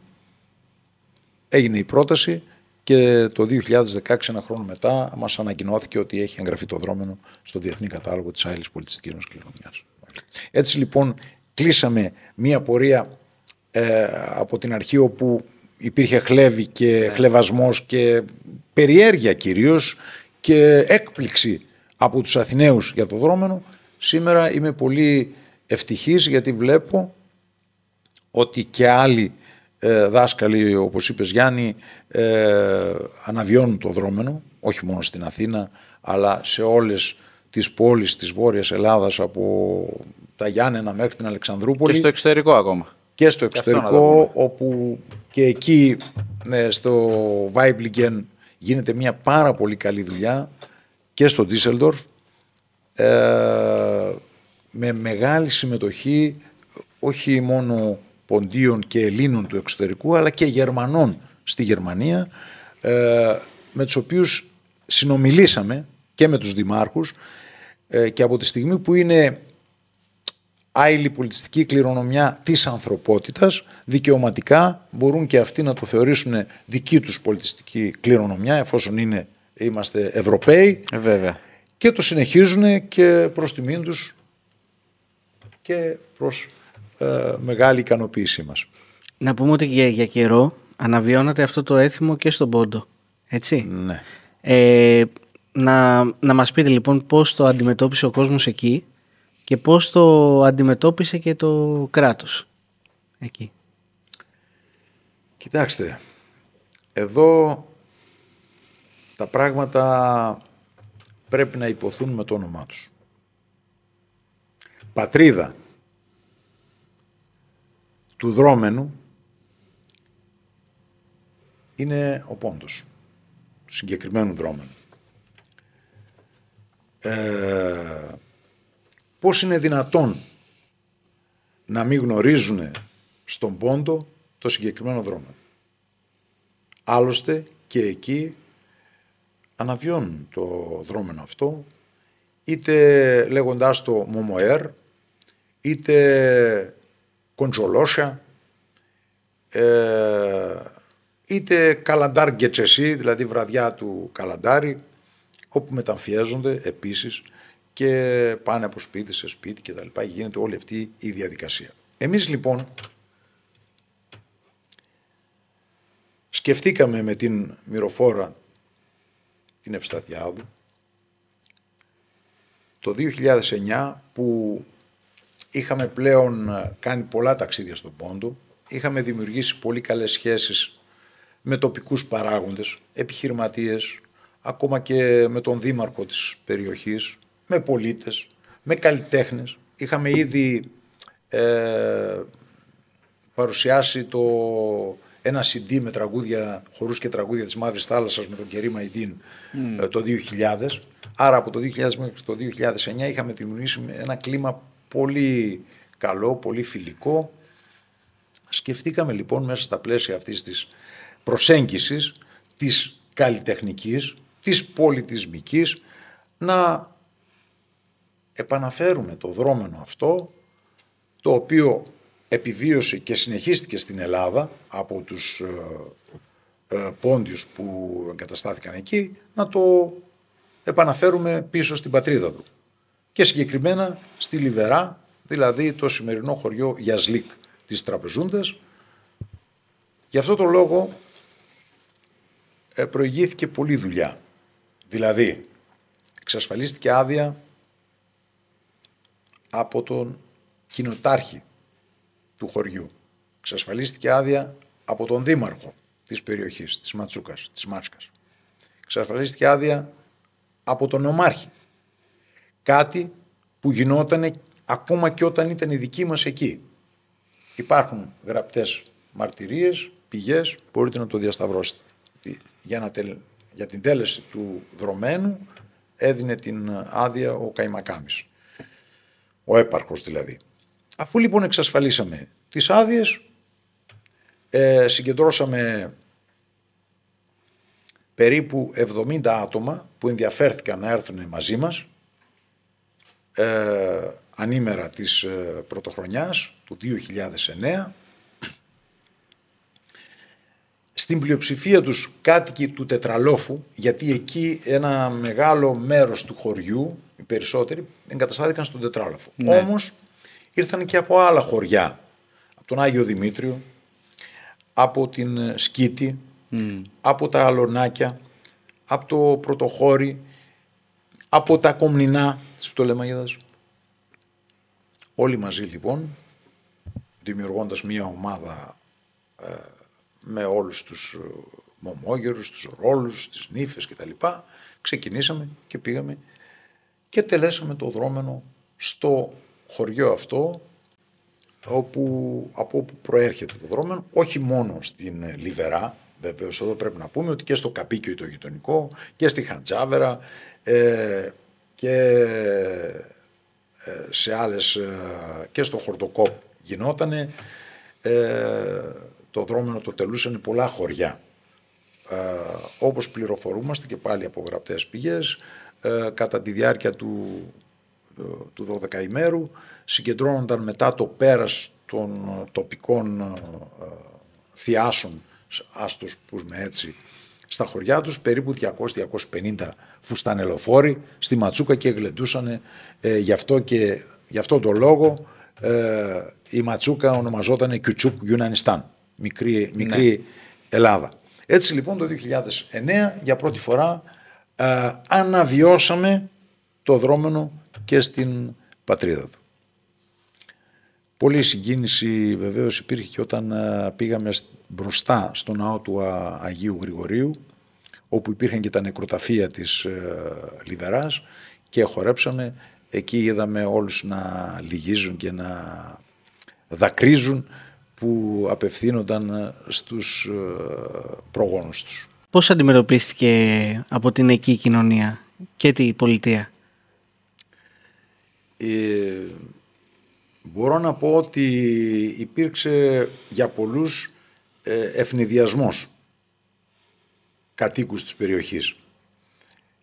έγινε η πρόταση και το 2016, ένα χρόνο μετά, μας ανακοινώθηκε ότι έχει εγγραφεί το δρόμενο στο Διεθνή Κατάλογο της Άειλης Πολιτιστικής μας Κληρονομιάς. Έτσι λοιπόν κλείσαμε μία πορεία από την αρχή, όπου υπήρχε χλέβη και χλεβασμός και περιέργεια κυρίως και έκπληξη από τους Αθηναίους για το δρόμενο. Σήμερα είμαι πολύ ευτυχής, γιατί βλέπω ότι και άλλοι δάσκαλοι, όπως είπες Γιάννη, αναβιώνουν το δρόμενο, όχι μόνο στην Αθήνα, αλλά σε όλες τις πόλεις της Βόρειας Ελλάδας, από τα Γιάννενα μέχρι την Αλεξανδρούπολη. Και στο εξωτερικό ακόμα. Και στο εξωτερικό, όπου και εκεί στο Βάιμπλιγκεν γίνεται μια πάρα πολύ καλή δουλειά, και στο Ντίσελντορφ, με μεγάλη συμμετοχή όχι μόνο Ποντίων και Ελλήνων του εξωτερικού, αλλά και Γερμανών στη Γερμανία, με τους οποίους συνομιλήσαμε και με τους δημάρχους, και από τη στιγμή που είναι άειλη πολιτιστική κληρονομιά της ανθρωπότητας, δικαιωματικά μπορούν και αυτοί να το θεωρήσουν δική τους πολιτιστική κληρονομιά, εφόσον είμαστε Ευρωπαίοι, βέβαια. Και το συνεχίζουν και προς τιμήν τους και προς μεγάλη ικανοποίησή μας. Να πούμε ότι για καιρό αναβιώνεται αυτό το έθιμο και στον Πόντο, έτσι. Ναι. Να μας πείτε λοιπόν πώς το αντιμετώπισε ο κόσμος εκεί και πώς το αντιμετώπισε και το κράτος εκεί. Κοιτάξτε, εδώ τα πράγματα πρέπει να υποθούν με το όνομά τους. Πατρίδα του δρόμενου είναι ο Πόντος, του συγκεκριμένου δρόμενου. Πώς είναι δυνατόν να μην γνωρίζουν στον Πόντο το συγκεκριμένο δρόμενο? Άλλωστε και εκεί αναβιώνουν το δρόμενο αυτό, είτε λέγοντάς το Μομοέρ, είτε Κοντζολόσια, είτε Καλαντάρ Γκετσεσί, δηλαδή βραδιά του Καλαντάρι, όπου μεταμφιέζονται επίσης και πάνε από σπίτι σε σπίτι και τα λοιπά. Γίνεται όλη αυτή η διαδικασία. Εμείς λοιπόν σκεφτήκαμε με την Μυροφόρα την Ευσταθιάδου το 2009, που είχαμε πλέον κάνει πολλά ταξίδια στον Πόντο, είχαμε δημιουργήσει πολύ καλές σχέσεις με τοπικούς παράγοντες, επιχειρηματίες, ακόμα και με τον δήμαρχο της περιοχής, με πολίτες, με καλλιτέχνες. Είχαμε ήδη παρουσιάσει ένα CD με τραγούδια, χορούς και τραγούδια της Μαύρης Θάλασσας με τον Κερί Μαϊντίν το 2000. Άρα από το 2000 μέχρι το 2009 είχαμε δημιουργήσει ένα κλίμα πολύ καλό, πολύ φιλικό. Σκεφτήκαμε λοιπόν μέσα στα πλαίσια αυτής της προσέγγισης, της καλλιτεχνικής, της πολιτισμικής, να επαναφέρουμε το δρόμενο αυτό, το οποίο επιβίωσε και συνεχίστηκε στην Ελλάδα από τους Πόντιους που εγκαταστάθηκαν εκεί, να το επαναφέρουμε πίσω στην πατρίδα του. Και συγκεκριμένα στη Λιβερά, δηλαδή το σημερινό χωριό Γιασλίκ της Τραπεζούντας. Γι' αυτό το λόγο προηγήθηκε πολλή δουλειά. Δηλαδή, εξασφαλίστηκε άδεια από τον κοινοτάρχη του χωριού. Εξασφαλίστηκε άδεια από τον δήμαρχο της περιοχής, της Ματσούκας, της Μάρσκας. Εξασφαλίστηκε άδεια από τον νομάρχη. Κάτι που γινόταν ακόμα και όταν ήταν οι δικοί μας εκεί. Υπάρχουν γραπτές μαρτυρίες, πηγές, μπορείτε να το διασταυρώσετε. Για την τέλεση του δρομένου έδινε την άδεια ο Καϊμακάμης, ο έπαρχος δηλαδή. Αφού λοιπόν εξασφαλίσαμε τις άδειες, συγκεντρώσαμε περίπου 70 άτομα που ενδιαφέρθηκαν να έρθουν μαζί μας ανήμερα της πρωτοχρονιάς του 2009. Στην πλειοψηφία τους κάτοικοι του Τετραλόφου, γιατί εκεί ένα μεγάλο μέρος του χωριού, οι περισσότεροι, εγκαταστάθηκαν στον Τετράλοφο. Ναι. Όμως ήρθαν και από άλλα χωριά, από τον Άγιο Δημήτριο, από την Σκήτη, από τα Αλωνάκια, από το Πρωτοχώρι, από τα Κομνηνά της Πτολεμαΐδας. Όλοι μαζί λοιπόν, δημιουργώντας μια ομάδα με όλους τους μωμόγερους, τους ρόλους, τις νύφες κτλ. Ξεκινήσαμε και πήγαμε και τελέσαμε το δρόμενο στο χωριό αυτό, από όπου προέρχεται το δρόμενο, όχι μόνο στην Λιβερά, βεβαίως εδώ πρέπει να πούμε ότι και στο Καπίκιο το γειτονικό και στη Χαντζάβερα και σε άλλες, και στο Χορτοκόπ γινότανε. Το δρόμενο το τελούσαν πολλά χωριά. Όπως πληροφορούμαστε και πάλι από γραπτές πηγές, κατά τη διάρκεια του 12ημέρου συγκεντρώνονταν μετά το πέρας των τοπικών θειάσεων, ας τους πούμε έτσι, στα χωριά τους, περίπου 200-250 φουστανελοφόροι στη Ματσούκα και γλεντούσαν. Γι' αυτό το λόγο η Ματσούκα ονομαζόταν Κιουτσούκ Γιουνανιστάν, μικρή Ελλάδα. Έτσι λοιπόν το 2009 για πρώτη φορά αναβιώσαμε το δρόμενο και στην πατρίδα του. Πολύ συγκίνηση βεβαίως υπήρχε και όταν πήγαμε μπροστά στο ναό του Αγίου Γρηγορίου, όπου υπήρχαν και τα νεκροταφεία της Λιβεράς και χορέψαμε. Εκεί είδαμε όλους να λυγίζουν και να δακρύζουν που απευθύνονταν στους προγόνους τους. Πώς αντιμετωπίστηκε από την εκεί κοινωνία και την πολιτεία? Μπορώ να πω ότι υπήρξε για πολλούς ευνηδιασμός κατοίκους της περιοχής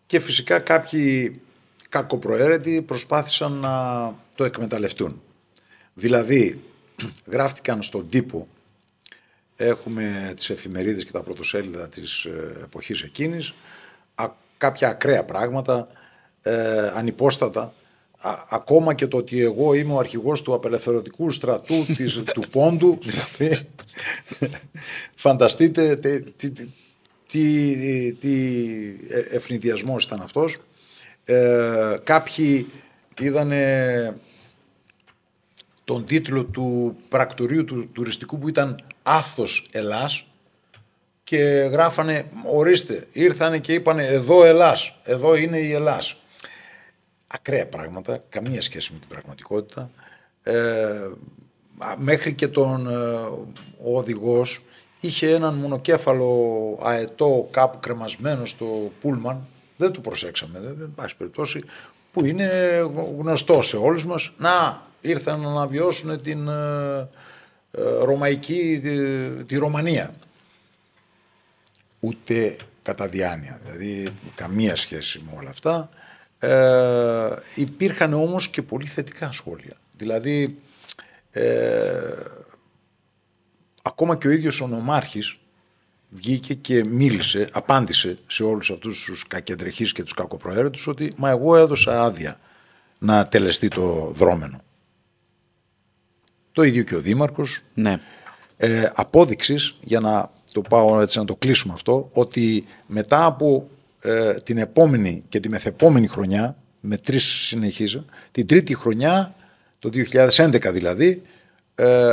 και φυσικά κάποιοι κακοπροαίρετοι προσπάθησαν να το εκμεταλλευτούν. Δηλαδή γράφτηκαν στον τύπο, έχουμε τις εφημερίδες και τα πρωτοσέλιδα της εποχής εκείνης, κάποια ακραία πράγματα, ανυπόστατα, ακόμα και το ότι εγώ είμαι ο αρχηγός του απελευθερωτικού στρατού του Πόντου, δηλαδή φανταστείτε τι ευνηδιασμός ήταν αυτός. Κάποιοι είδανε τον τίτλο του πρακτορείου του τουριστικού που ήταν «Άθος Ελλάς» και γράφανε «Ορίστε, ήρθανε και είπανε εδώ Ελλάς, εδώ είναι η Ελλάς». Ακραία πράγματα, καμία σχέση με την πραγματικότητα. Μέχρι και ο οδηγός είχε έναν μονοκέφαλο αετό κάπου κρεμασμένο στο πούλμαν, δεν του προσέξαμε, δεν πάση περιπτώσει, που είναι γνωστό σε όλους μας. Να, ήρθαν να αναβιώσουν την ρωμαϊκή, τη Ρωμανία. Ούτε κατά διάνοια, δηλαδή καμία σχέση με όλα αυτά. Υπήρχαν όμως και πολύ θετικά σχόλια. Δηλαδή ακόμα και ο ίδιος ο νομάρχης βγήκε και μίλησε, απάντησε σε όλους αυτούς τους κακεντρεχείς και τους κακοπροαίρετους ότι «Μα εγώ έδωσα άδεια να τελεστεί το δρόμενο». Το ίδιο και ο δήμαρχος. Ναι. Απόδειξης, για να το πάω έτσι να το κλείσουμε αυτό, ότι μετά από την επόμενη και τη μεθεπόμενη χρονιά, με 3 συνεχίζω, την τρίτη χρονιά, το 2011 δηλαδή,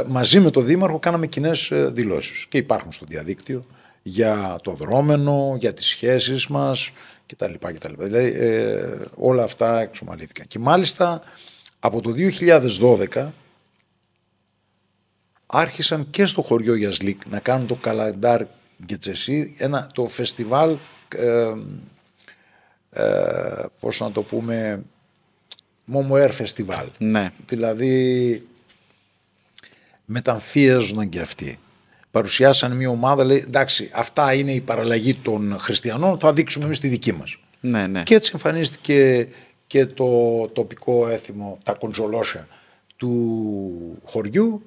μαζί με τον δήμαρχο κάναμε κοινές δηλώσεις και υπάρχουν στο διαδίκτυο για το δρόμενο, για τις σχέσεις μας κτλ. Δηλαδή όλα αυτά εξομαλύθηκαν. Και μάλιστα από το 2012 άρχισαν και στο χωριό Γιασλίκ να κάνουν το Καλαντάρ Γκετσεσί, το φεστιβάλ πώς να το πούμε, Momoair Festival. Ναι. Δηλαδή μεταμφίεζονταν και αυτοί. Παρουσιάσαν μια ομάδα, λέει εντάξει, αυτά είναι η παραλλαγή των χριστιανών, θα δείξουμε εμείς τη δική μας. Ναι, ναι. Και έτσι εμφανίστηκε και το τοπικό έθιμο, τα κοντζολόσια του χωριού,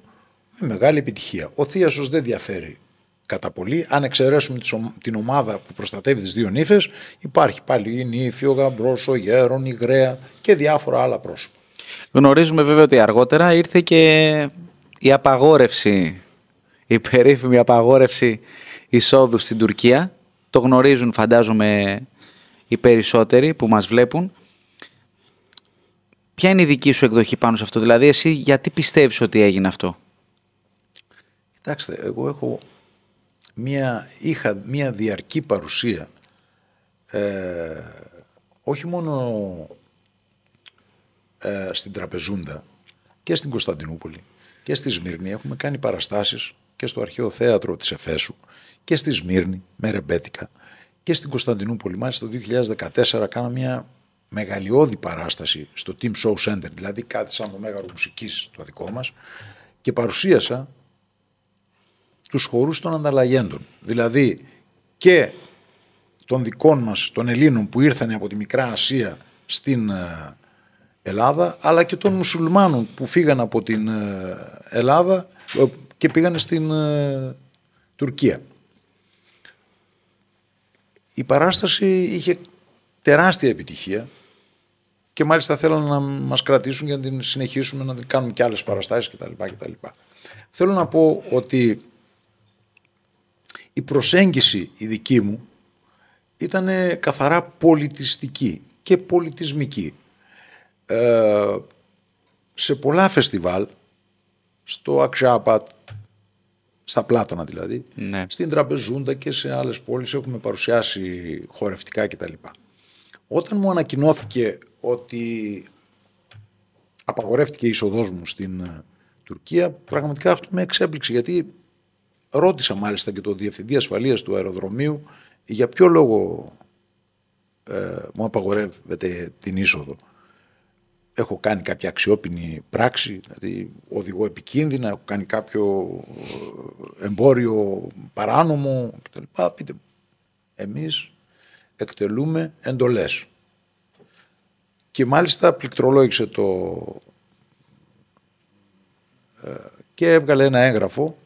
με μεγάλη επιτυχία. Ο Θίασος δεν διαφέρει κατά πολύ. Αν εξαιρέσουμε την ομάδα που προστατεύει τις δύο νύφες, υπάρχει πάλι η νύφη, ο γαμπρός, ο γέρον, η γραία και διάφορα άλλα πρόσωπα. Γνωρίζουμε βέβαια ότι αργότερα ήρθε και η απαγόρευση, η περίφημη απαγόρευση εισόδου στην Τουρκία. Το γνωρίζουν φαντάζομαι οι περισσότεροι που μας βλέπουν. Ποια είναι η δική σου εκδοχή πάνω σε αυτό, δηλαδή εσύ γιατί πιστεύεις ότι έγινε αυτό? Κοιτάξτε, εγώ είχα μια διαρκή παρουσία, όχι μόνο στην Τραπεζούντα και στην Κωνσταντινούπολη και στη Σμύρνη. Έχουμε κάνει παραστάσεις και στο Αρχαίο Θέατρο της Εφέσου και στη Σμύρνη με ρεμπέτικα και στην Κωνσταντινούπολη. Μάλιστα το 2014 κάνα μια μεγαλειώδη παράσταση στο Team Show Center, δηλαδή κάτι σαν το Μέγαρο Μουσικής το δικό μας, και παρουσίασα τους χορούς των ανταλλαγέντων, δηλαδή και των δικών μας, των Ελλήνων που ήρθαν από τη Μικρά Ασία στην Ελλάδα, αλλά και των μουσουλμάνων που φύγαν από την Ελλάδα και πήγαν στην Τουρκία. Η παράσταση είχε τεράστια επιτυχία και μάλιστα θέλουν να μας κρατήσουν για να την συνεχίσουμε, να την κάνουμε και άλλες παραστάσεις κτλ. Θέλω να πω ότι η προσέγγιση η δική μου ήταν καθαρά πολιτιστική και πολιτισμική. Σε πολλά φεστιβάλ, στο Ακζάπατ, στα Πλάτωνα δηλαδή, ναι, στην Τραπεζούντα και σε άλλες πόλεις έχουμε παρουσιάσει χορευτικά κτλ. Όταν μου ανακοινώθηκε ότι απαγορεύτηκε η είσοδός μου στην Τουρκία, πραγματικά αυτό με εξέπληξε, γιατί ρώτησα μάλιστα και τον Διευθυντή Ασφαλείας του αεροδρομίου για ποιο λόγο μου απαγορεύεται την είσοδο. Έχω κάνει κάποια αξιόπινη πράξη, δηλαδή οδηγώ επικίνδυνα, έχω κάνει κάποιο εμπόριο παράνομο κτλ. Πείτε μου, εμείς εκτελούμε εντολές. Και μάλιστα πληκτρολόγησε και έβγαλε ένα έγγραφο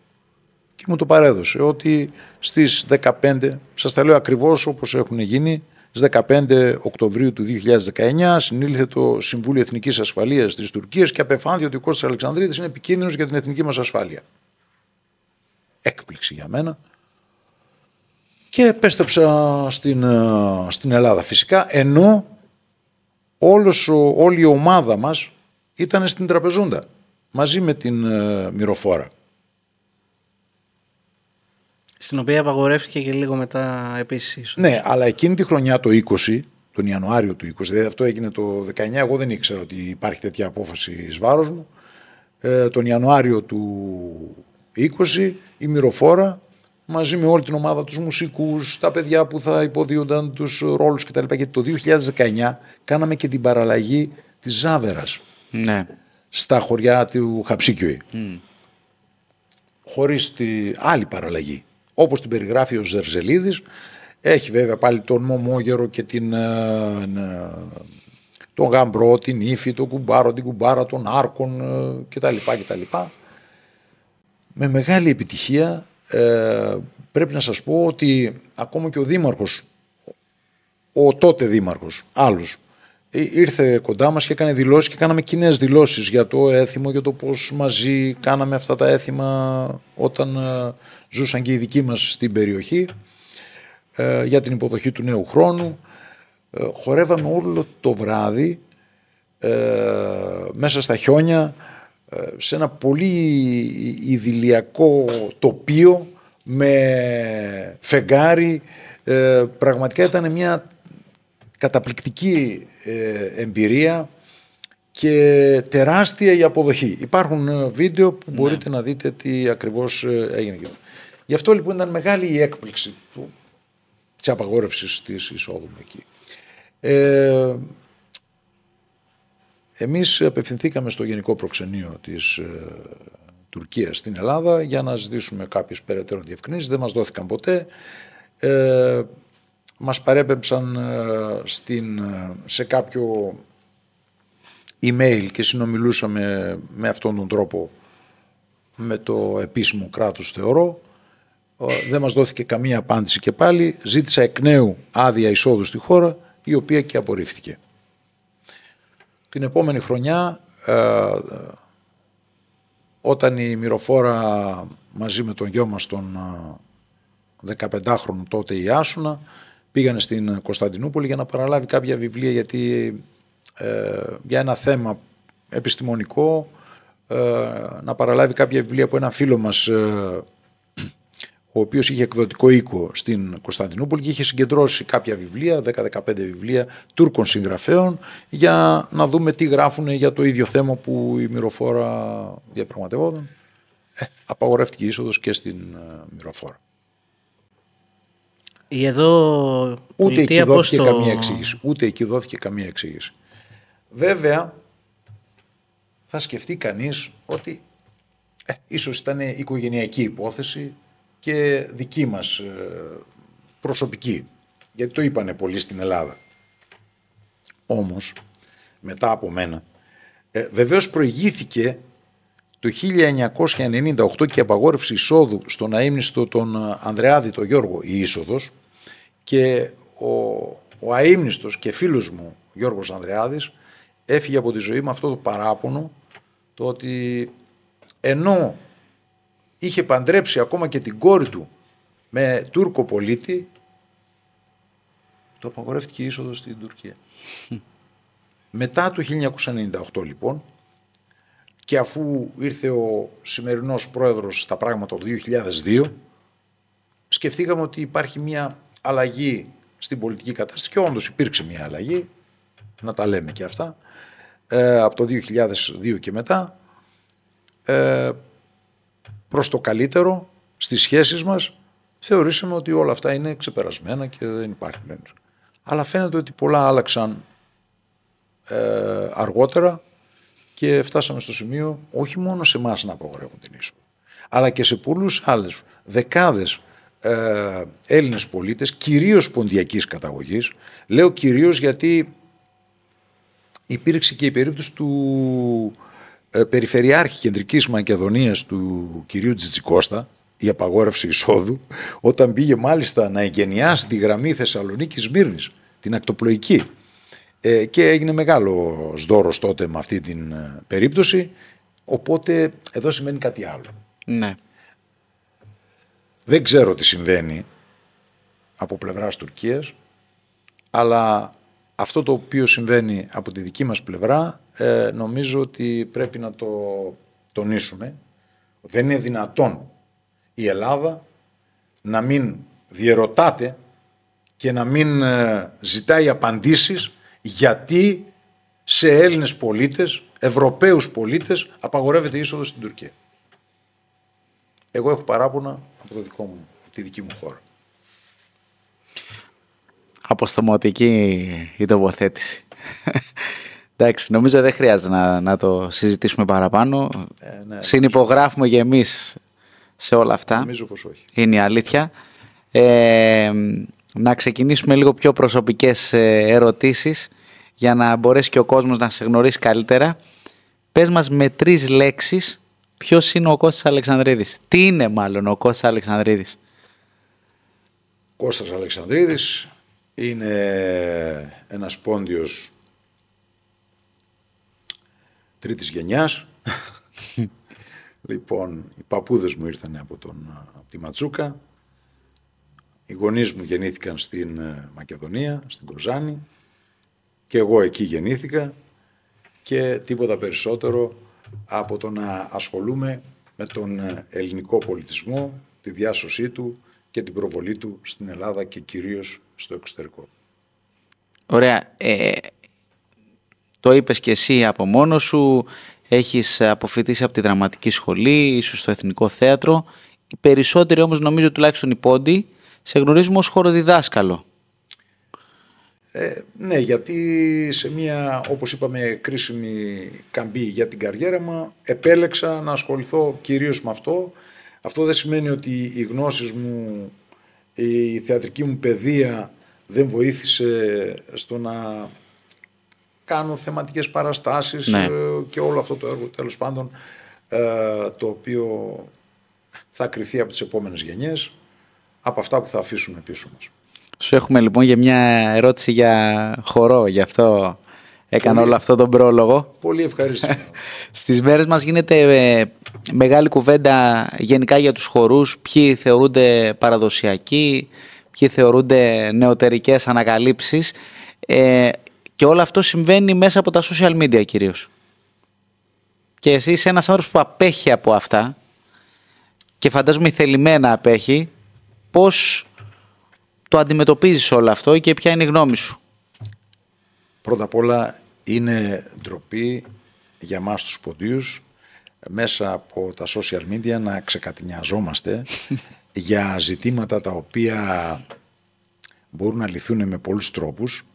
και μου το παρέδωσε ότι στις 15, σας τα λέω ακριβώς όπως έχουν γίνει, στις 15 Οκτωβρίου του 2019 συνήλθε το Συμβούλιο Εθνικής Ασφαλείας της Τουρκίας και απεφάνθη ότι ο Κώστας Αλεξανδρίδης είναι επικίνδυνος για την εθνική μας ασφάλεια. Έκπληξη για μένα. Και επέστρεψα στην Ελλάδα φυσικά, ενώ όλη η ομάδα μας ήταν στην Τραπεζούντα μαζί με την Μυροφόρα. Στην οποία απαγορεύτηκε και λίγο μετά επίσης. Ναι, αλλά εκείνη τη χρονιά το 20, τον Ιανουάριο του 20, δηλαδή αυτό έγινε το 19, εγώ δεν ήξερα ότι υπάρχει τέτοια απόφαση εις βάρος μου. Τον Ιανουάριο του 20 η Μυροφόρα μαζί με όλη την ομάδα, τους μουσικούς, τα παιδιά που θα υποδίονταν τους ρόλους κτλ. Γιατί το 2019 κάναμε και την παραλλαγή της Ζάβερας, ναι, στα χωριά του Χαψίκιουη. Χωρίς τη άλλη παραλλαγή. Όπως την περιγράφει ο Ζερζελίδης, έχει βέβαια πάλι τον Μωμόγερο και τον Γαμπρό, την Ήφη, τον Κουμπάρο, την Κουμπάρα, τον Άρκον κτλ. Με μεγάλη επιτυχία. Πρέπει να σας πω ότι ακόμα και ο δήμαρχος, ο τότε δήμαρχος, άλλος, ήρθε κοντά μας και έκανε δηλώσεις και κάναμε κοινές δηλώσεις για το έθιμο, για το πώς μαζί κάναμε αυτά τα έθιμα όταν ζούσαν και οι δικοί μας στην περιοχή, για την υποδοχή του νέου χρόνου. Χορεύαμε όλο το βράδυ μέσα στα χιόνια, σε ένα πολύ ιδηλιακό τοπίο με φεγγάρι. Πραγματικά ήταν μια καταπληκτική εμπειρία και τεράστια η αποδοχή. Υπάρχουν βίντεο που μπορείτε να δείτε τι ακριβώς έγινε. Γι' αυτό λοιπόν ήταν μεγάλη η έκπληξη της απαγόρευσης της εισόδου εκεί. Εμείς απευθυνθήκαμε στο Γενικό Προξενείο της Τουρκίας στην Ελλάδα για να ζητήσουμε κάποιες περαιτέρω διευκρινήσεις. Δεν μας δόθηκαν ποτέ. Μας παρέπεμψαν σε κάποιο email και συνομιλούσαμε με αυτόν τον τρόπο με το επίσημο κράτος, θεωρώ. Δεν μας δόθηκε καμία απάντηση και πάλι. Ζήτησα εκ νέου άδεια εισόδου στη χώρα, η οποία και απορρίφθηκε. Την επόμενη χρονιά, όταν η Μυροφόρα μαζί με τον γιο μας, τον 15χρονο τότε Ιάσουνα, πήγανε στην Κωνσταντινούπολη για να παραλάβει κάποια βιβλία, γιατί για ένα θέμα επιστημονικό να παραλάβει κάποια βιβλία από έναν φίλο μας, ο οποίος είχε εκδοτικό οίκο στην Κωνσταντινούπολη και είχε συγκεντρώσει κάποια βιβλία, 10-15 βιβλία Τούρκων συγγραφέων, για να δούμε τι γράφουν για το ίδιο θέμα που η Μυροφόρα διαπραγματευόταν. Απαγορεύτηκε η είσοδος και στην Μυροφόρα. Ούτε εκεί δόθηκε καμία εξήγηση. Ούτε εκεί δόθηκε καμία εξήγηση. Βέβαια, θα σκεφτεί κανείς ότι ίσως ήταν οικογενειακή υπόθεση και δική μας προσωπική, γιατί το είπανε πολλοί στην Ελλάδα. Όμως, μετά από μένα, βεβαίως προηγήθηκε το 1998 και η απαγόρευση εισόδου στον αείμνηστο τον Ανδρεάδη τον Γιώργο, η είσοδος, και ο αείμνηστος και φίλος μου Γιώργος Ανδρεάδης έφυγε από τη ζωή με αυτό το παράπονο, το ότι ενώ είχε παντρέψει ακόμα και την κόρη του με Τούρκο πολίτη, το απαγορεύτηκε η είσοδος στην Τουρκία. Μετά το 1998 λοιπόν, και αφού ήρθε ο σημερινός πρόεδρος στα πράγματα το 2002, σκεφτήκαμε ότι υπάρχει μια αλλαγή στην πολιτική κατάσταση, και όντως υπήρξε μια αλλαγή, να τα λέμε και αυτά, από το 2002 και μετά, προς το καλύτερο στις σχέσεις μας. Θεωρήσαμε ότι όλα αυτά είναι ξεπερασμένα και δεν υπάρχει. Αλλά φαίνεται ότι πολλά άλλαξαν αργότερα και φτάσαμε στο σημείο όχι μόνο σε εμάς να απαγορεύουν την είσοδο, αλλά και σε πολλούς άλλους, δεκάδες Έλληνες πολίτες, κυρίως ποντιακής καταγωγής. Λέω κυρίως γιατί υπήρξε και η περίπτωση του Περιφερειάρχη Κεντρικής Μακεδονίας, του κυρίου Τζιτζικώστα, η απαγόρευση εισόδου, όταν πήγε μάλιστα να εγκαινιάσει τη γραμμή Θεσσαλονίκη-Σμύρνης, την ακτοπλοϊκή, και έγινε μεγάλο δώρος τότε με αυτή την περίπτωση. Οπότε εδώ σημαίνει κάτι άλλο. Ναι. Δεν ξέρω τι συμβαίνει από πλευράς Τουρκίας, αλλά αυτό το οποίο συμβαίνει από τη δική μας πλευρά, νομίζω ότι πρέπει να το τονίσουμε. Δεν είναι δυνατόν η Ελλάδα να μην διερωτάται και να μην ζητάει απαντήσεις γιατί σε Έλληνες πολίτες, Ευρωπαίους πολίτες, απαγορεύεται η είσοδος στην Τουρκία. Εγώ έχω παράπονα από τη δική μου χώρα. Αποστομωτική η τοποθέτηση. Εντάξει, νομίζω δεν χρειάζεται να το συζητήσουμε παραπάνω. Ναι, συνυπογράφουμε και εμείς σε όλα αυτά. Νομίζω πως όχι. Είναι η αλήθεια. Να ξεκινήσουμε λίγο πιο προσωπικές ερωτήσεις για να μπορέσει και ο κόσμος να σε γνωρίσει καλύτερα. Πες μας με 3 λέξεις ποιος είναι ο Κώστας Αλεξανδρίδης. Τι είναι μάλλον ο Κώστας Αλεξανδρίδης. Κώστας Αλεξανδρίδης είναι ένας πόντιος τρίτης γενιάς. Λοιπόν, οι παππούδες μου ήρθαν από τη Ματσούκα. Οι γονείς μου γεννήθηκαν στην Μακεδονία, στην Κοζάνη, και εγώ εκεί γεννήθηκα, και τίποτα περισσότερο από το να ασχολούμαι με τον ελληνικό πολιτισμό, τη διάσωσή του και την προβολή του στην Ελλάδα και κυρίως στο εξωτερικό. Ωραία. Το είπες και εσύ από μόνος σου, έχεις αποφοιτήσει από τη δραματική σχολή, ίσως στο Εθνικό Θέατρο. Οι περισσότεροι όμως, νομίζω τουλάχιστον οι πόντιοι, σε γνωρίζουμε ως χοροδιδάσκαλο. Ναι, γιατί σε μια, όπως είπαμε, κρίσιμη καμπή για την καριέρα μου, επέλεξα να ασχοληθώ κυρίως με αυτό. Αυτό δεν σημαίνει ότι οι γνώσεις μου, η θεατρική μου παιδεία δεν βοήθησε στο να κάνω θεματικές παραστάσεις, ναι, και όλο αυτό το έργο, τέλος πάντων, το οποίο θα κριθεί από τις επόμενες γενιές, από αυτά που θα αφήσουμε πίσω μας. Σου έχουμε λοιπόν για μια ερώτηση για χορό, γι' αυτό έκανα όλο αυτό τον πρόλογο. Πολύ ευχαριστώ. Στις μέρες μας γίνεται μεγάλη κουβέντα γενικά για τους χορούς, ποιοι θεωρούνται παραδοσιακοί, ποιοι θεωρούνται νεωτερικές ανακαλύψεις, και όλο αυτό συμβαίνει μέσα από τα social media κυρίως. Και εσύ είσαι ένας άνθρωπος που απέχει από αυτά και φαντάζομαι θελημένα απέχει. Πώς το αντιμετωπίζεις όλο αυτό και ποια είναι η γνώμη σου? Πρώτα απ' όλα είναι ντροπή για μας τους ποντίους μέσα από τα social media να ξεκατηνιαζόμαστε για ζητήματα τα οποία μπορούν να λυθούν με πολλούς τρόπους,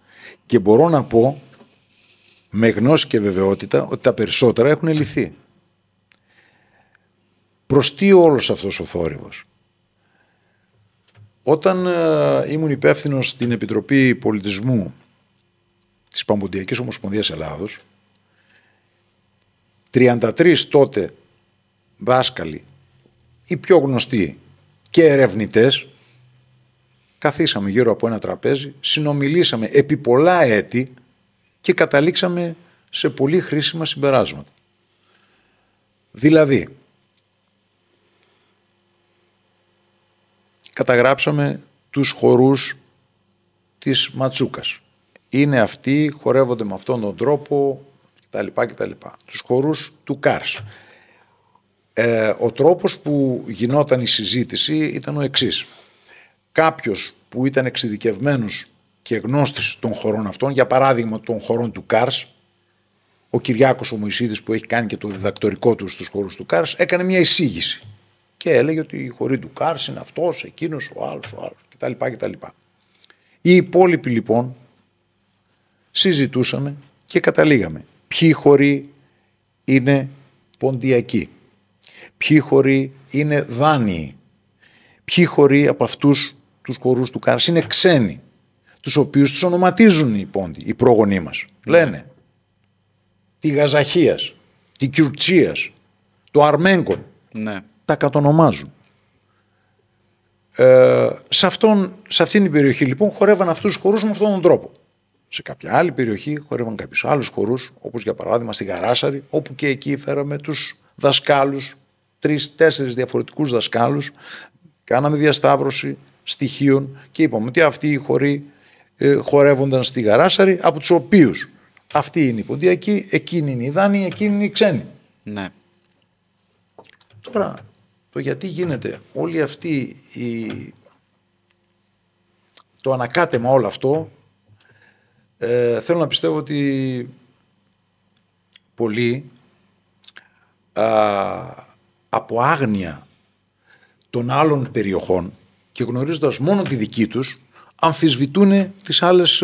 και μπορώ να πω με γνώση και βεβαιότητα ότι τα περισσότερα έχουν λυθεί. Προς τι όλος αυτός ο θόρυβος? Όταν ήμουν υπεύθυνος στην Επιτροπή Πολιτισμού της Παμποντιακής Ομοσπονδίας Ελλάδος, 33 τότε δάσκαλοι, οι πιο γνωστοί και ερευνητές, καθίσαμε γύρω από ένα τραπέζι, συνομιλήσαμε επί πολλά έτη και καταλήξαμε σε πολύ χρήσιμα συμπεράσματα. Δηλαδή, καταγράψαμε τους χορούς της Ματσούκας. Είναι αυτοί, χορεύονται με αυτόν τον τρόπο, κτλ. Τους χορούς του Κάρς. Ο τρόπος που γινόταν η συζήτηση ήταν ο εξής. Κάποιος που ήταν εξειδικευμένος και γνώστης των χορών αυτών, για παράδειγμα των χορών του Κάρς, ο Κυριάκος ο Μωυσίδης που έχει κάνει και το διδακτορικό του στους χορούς του Κάρς, έκανε μια εισήγηση και έλεγε ότι η χορή του Κάρς είναι αυτός, εκείνος, ο άλλος κτλ. Οι υπόλοιποι λοιπόν συζητούσαμε και καταλήγαμε ποιοι χοροί είναι ποντιακοί, ποιοι χοροί είναι δάνειοι, ποιοι χοροί από αυτούς τους χορούς του Κάρς είναι ξένοι, τους οποίους τους ονοματίζουν οι πόντοι, οι πρόγονοί μας. Λένε τη Γαζαχίας, τη Κιουρτσίας, το Αρμένκον. Ναι. Τα κατονομάζουν. Σε αυτήν την περιοχή λοιπόν χορεύαν αυτούς τους χορούς με αυτόν τον τρόπο. Σε κάποια άλλη περιοχή χορεύαν κάποιους άλλους χορούς, όπως για παράδειγμα στη Γαράσαρη, όπου και εκεί φέραμε τους δασκάλους, 3-4 διαφορετικούς δασκάλους, κάναμε διασταύρωση στοιχείων και είπαμε ότι αυτοί οι χοροί χορεύονταν στη Γαράσαρη, από τους οποίους αυτοί είναι οι ποντιακοί, εκείνοι είναι οι δάνειοι, εκείνοι είναι οι ξένοι. Ναι. Τώρα, το γιατί γίνεται όλη αυτή το ανακάτεμα όλο αυτό, θέλω να πιστεύω ότι πολλοί από άγνοια των άλλων περιοχών και γνωρίζοντας μόνο τη δική τους, αμφισβητούν τις άλλες,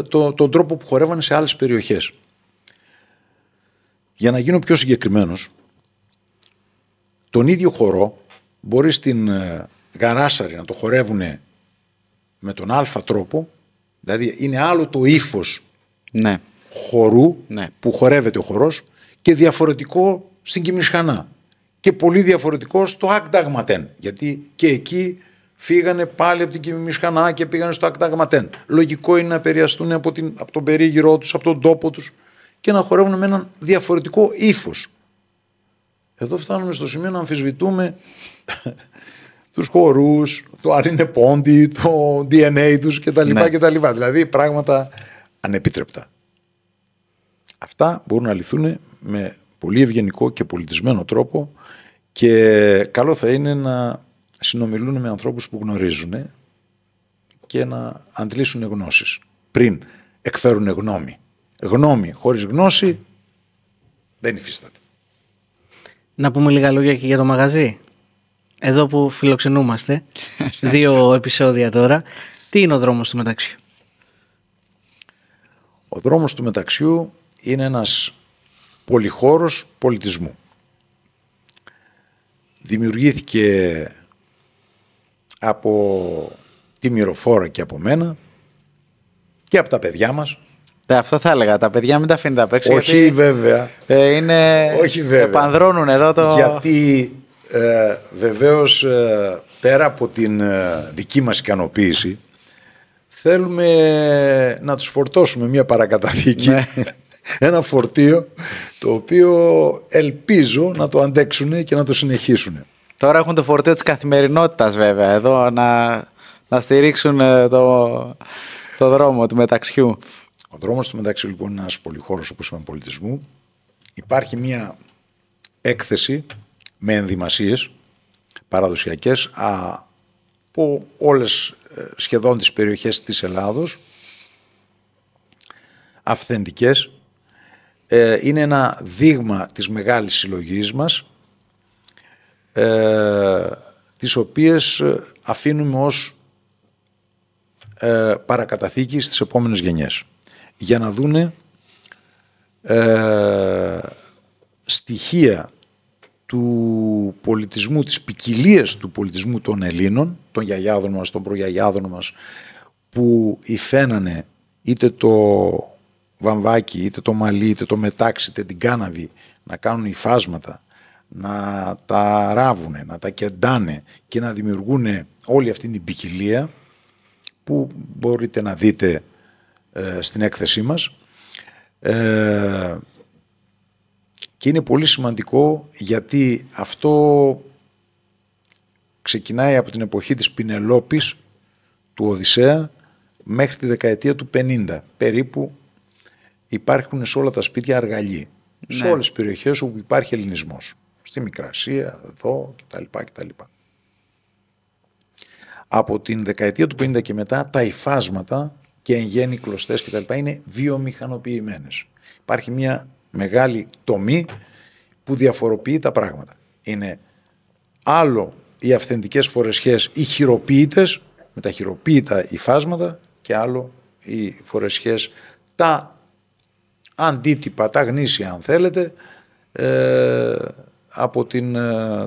τον τρόπο που χορεύανε σε άλλες περιοχές. Για να γίνω πιο συγκεκριμένος, τον ίδιο χορό μπορεί στην Γαράσαρη να το χορεύουν με τον αλφα τρόπο, δηλαδή είναι άλλο το ύφος, ναι, χορού, ναι, που χορεύεται ο χορός, και διαφορετικό στην Κιμισχανά και πολύ διαφορετικό στο Ακταγματέν, γιατί και εκεί φύγανε πάλι από την Κιμισχανά και πήγανε στο Ακταγματέν. Λογικό είναι να επηρεαστούν από τον περίγυρό τους, από τον τόπο τους και να χορεύουν με έναν διαφορετικό ύφος. Εδώ φτάνουμε στο σημείο να αμφισβητούμε τους χορούς, το αν είναι πόντι, το DNA τους κτλ. Ναι. Δηλαδή πράγματα ανεπίτρεπτα. Αυτά μπορούν να λυθούν με πολύ ευγενικό και πολιτισμένο τρόπο και καλό θα είναι να συνομιλούν με ανθρώπους που γνωρίζουν και να αντλήσουν γνώσεις πριν εκφέρουν γνώμη. Γνώμη χωρίς γνώση δεν υφίσταται. Να πούμε λίγα λόγια και για το μαγαζί. Εδώ που φιλοξενούμαστε, 2 επεισόδια τώρα, τι είναι ο δρόμος του Μεταξιού? Ο δρόμος του μεταξιού είναι ένας πολυχώρος πολιτισμού. Δημιουργήθηκε από τη Μυροφόρα και από μένα και από τα παιδιά μας. Αυτό θα έλεγα, τα παιδιά μην τα αφήνετε απ' έξω. Όχι γιατί, βέβαια. Όχι βέβαια. Επανδρώνουν εδώ το... Γιατί βεβαίως πέρα από την δική μας ικανοποίηση θέλουμε να τους φορτώσουμε μια παρακαταθήκη, ένα φορτίο το οποίο ελπίζω να το αντέξουν και να το συνεχίσουν. Τώρα έχουν το φορτίο της καθημερινότητας βέβαια εδώ να στηρίξουν το δρόμο του μεταξιού. Ο δρόμος του μεταξιού λοιπόν είναι ένας πολυχώρος, όπως είπαμε, πολιτισμού. Υπάρχει μια έκθεση με ενδυμασίες παραδοσιακές από όλες σχεδόν τις περιοχές της Ελλάδος, αυθεντικές. Είναι ένα δείγμα της μεγάλης συλλογής μας, τις οποίες αφήνουμε ως παρακαταθήκη στις επόμενες γενιές, για να δούνε στοιχεία του πολιτισμού, της ποικιλίας του πολιτισμού των Ελλήνων, των γιαγιάδων μας, των προγιαγιάδων μας, που υφαίνανε είτε το βαμβάκι, είτε το μαλλί, είτε το μετάξι, είτε την κάναβη, να κάνουν υφάσματα, να τα ράβουνε, να τα κεντάνε και να δημιουργούν όλη αυτή την ποικιλία που μπορείτε να δείτε στην έκθεσή μας. Και είναι πολύ σημαντικό γιατί αυτό ξεκινάει από την εποχή της Πινελόπης του Οδυσσέα μέχρι τη δεκαετία του 50 περίπου. Υπάρχουν σε όλα τα σπίτια αργαλιοί, σε όλες τις περιοχές όπου υπάρχει ελληνισμός, στη Μικρασία, εδώ κτλ. Από την δεκαετία του 50 και μετά τα υφάσματα και εν γέννη κλωστές κτλ. Είναι βιομηχανοποιημένες. Υπάρχει μια μεγάλη τομή που διαφοροποιεί τα πράγματα. Είναι άλλο οι αυθεντικές φορεσιές, οι χειροποίητες με τα χειροποίητα υφάσματα, και άλλο οι φορεσιές τα αντίτυπα, τα γνήσια αν θέλετε, από την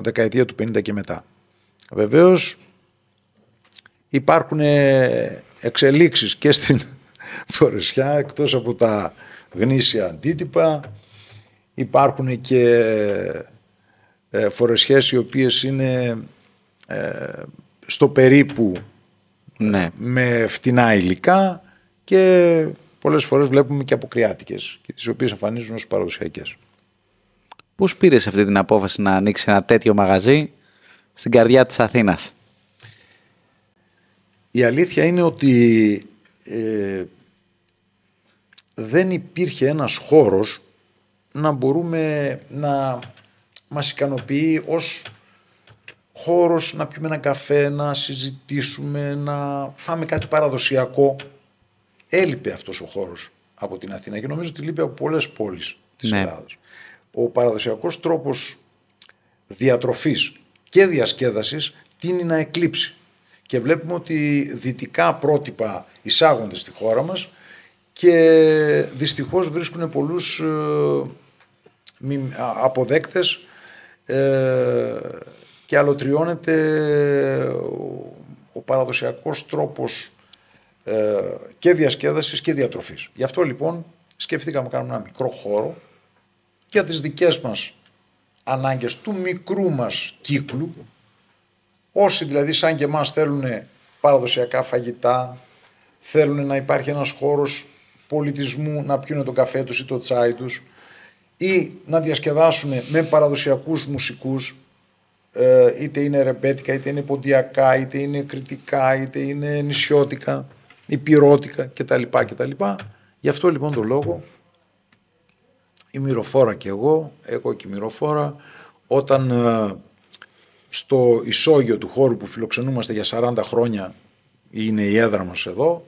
δεκαετία του 50 και μετά. Βεβαίως υπάρχουν εξελίξεις και στην φορεσιά, εκτός από τα γνήσια αντίτυπα. Υπάρχουν και φορεσιές οι οποίες είναι στο περίπου με φτηνά υλικά, και πολλές φορές βλέπουμε και αποκριάτικες, και τις οποίες εμφανίζουν ως παραδοσιακές. Πώς πήρες αυτή την απόφαση να ανοίξει ένα τέτοιο μαγαζί στην καρδιά της Αθήνας? Η αλήθεια είναι ότι δεν υπήρχε ένας χώρος να μπορούμε να μας ικανοποιεί ως χώρος να πιούμε ένα καφέ, να συζητήσουμε, να φάμε κάτι παραδοσιακό. Έλειπε αυτός ο χώρος από την Αθήνα και νομίζω ότι λείπει από πολλές πόλεις της Ελλάδος. Ο παραδοσιακός τρόπος διατροφής και διασκέδασης τείνει να εκλείψει. Και βλέπουμε ότι δυτικά πρότυπα εισάγονται στη χώρα μας και δυστυχώς βρίσκουν πολλούς αποδέκτες και αλωτριώνεται ο παραδοσιακός τρόπος και διασκέδασης και διατροφής. Γι' αυτό λοιπόν σκεφτήκαμε να κάνουμε ένα μικρό χώρο για τις δικές μας ανάγκες του μικρού μας κύκλου. Όσοι δηλαδή σαν και εμάς θέλουν παραδοσιακά φαγητά, θέλουν να υπάρχει ένας χώρος πολιτισμού, να πιούνε τον καφέ τους ή το τσάι τους, ή να διασκεδάσουν με παραδοσιακούς μουσικούς, είτε είναι ρεμπέτικα, είτε είναι ποντιακά, είτε είναι κριτικά, είτε είναι νησιώτικα, υπηρώτικα κτλ. Γι' αυτό λοιπόν το λόγο η Μυροφόρα και εγώ και η Μυροφόρα, όταν στο ισόγειο του χώρου που φιλοξενούμαστε για 40 χρόνια, είναι η έδρα μας εδώ,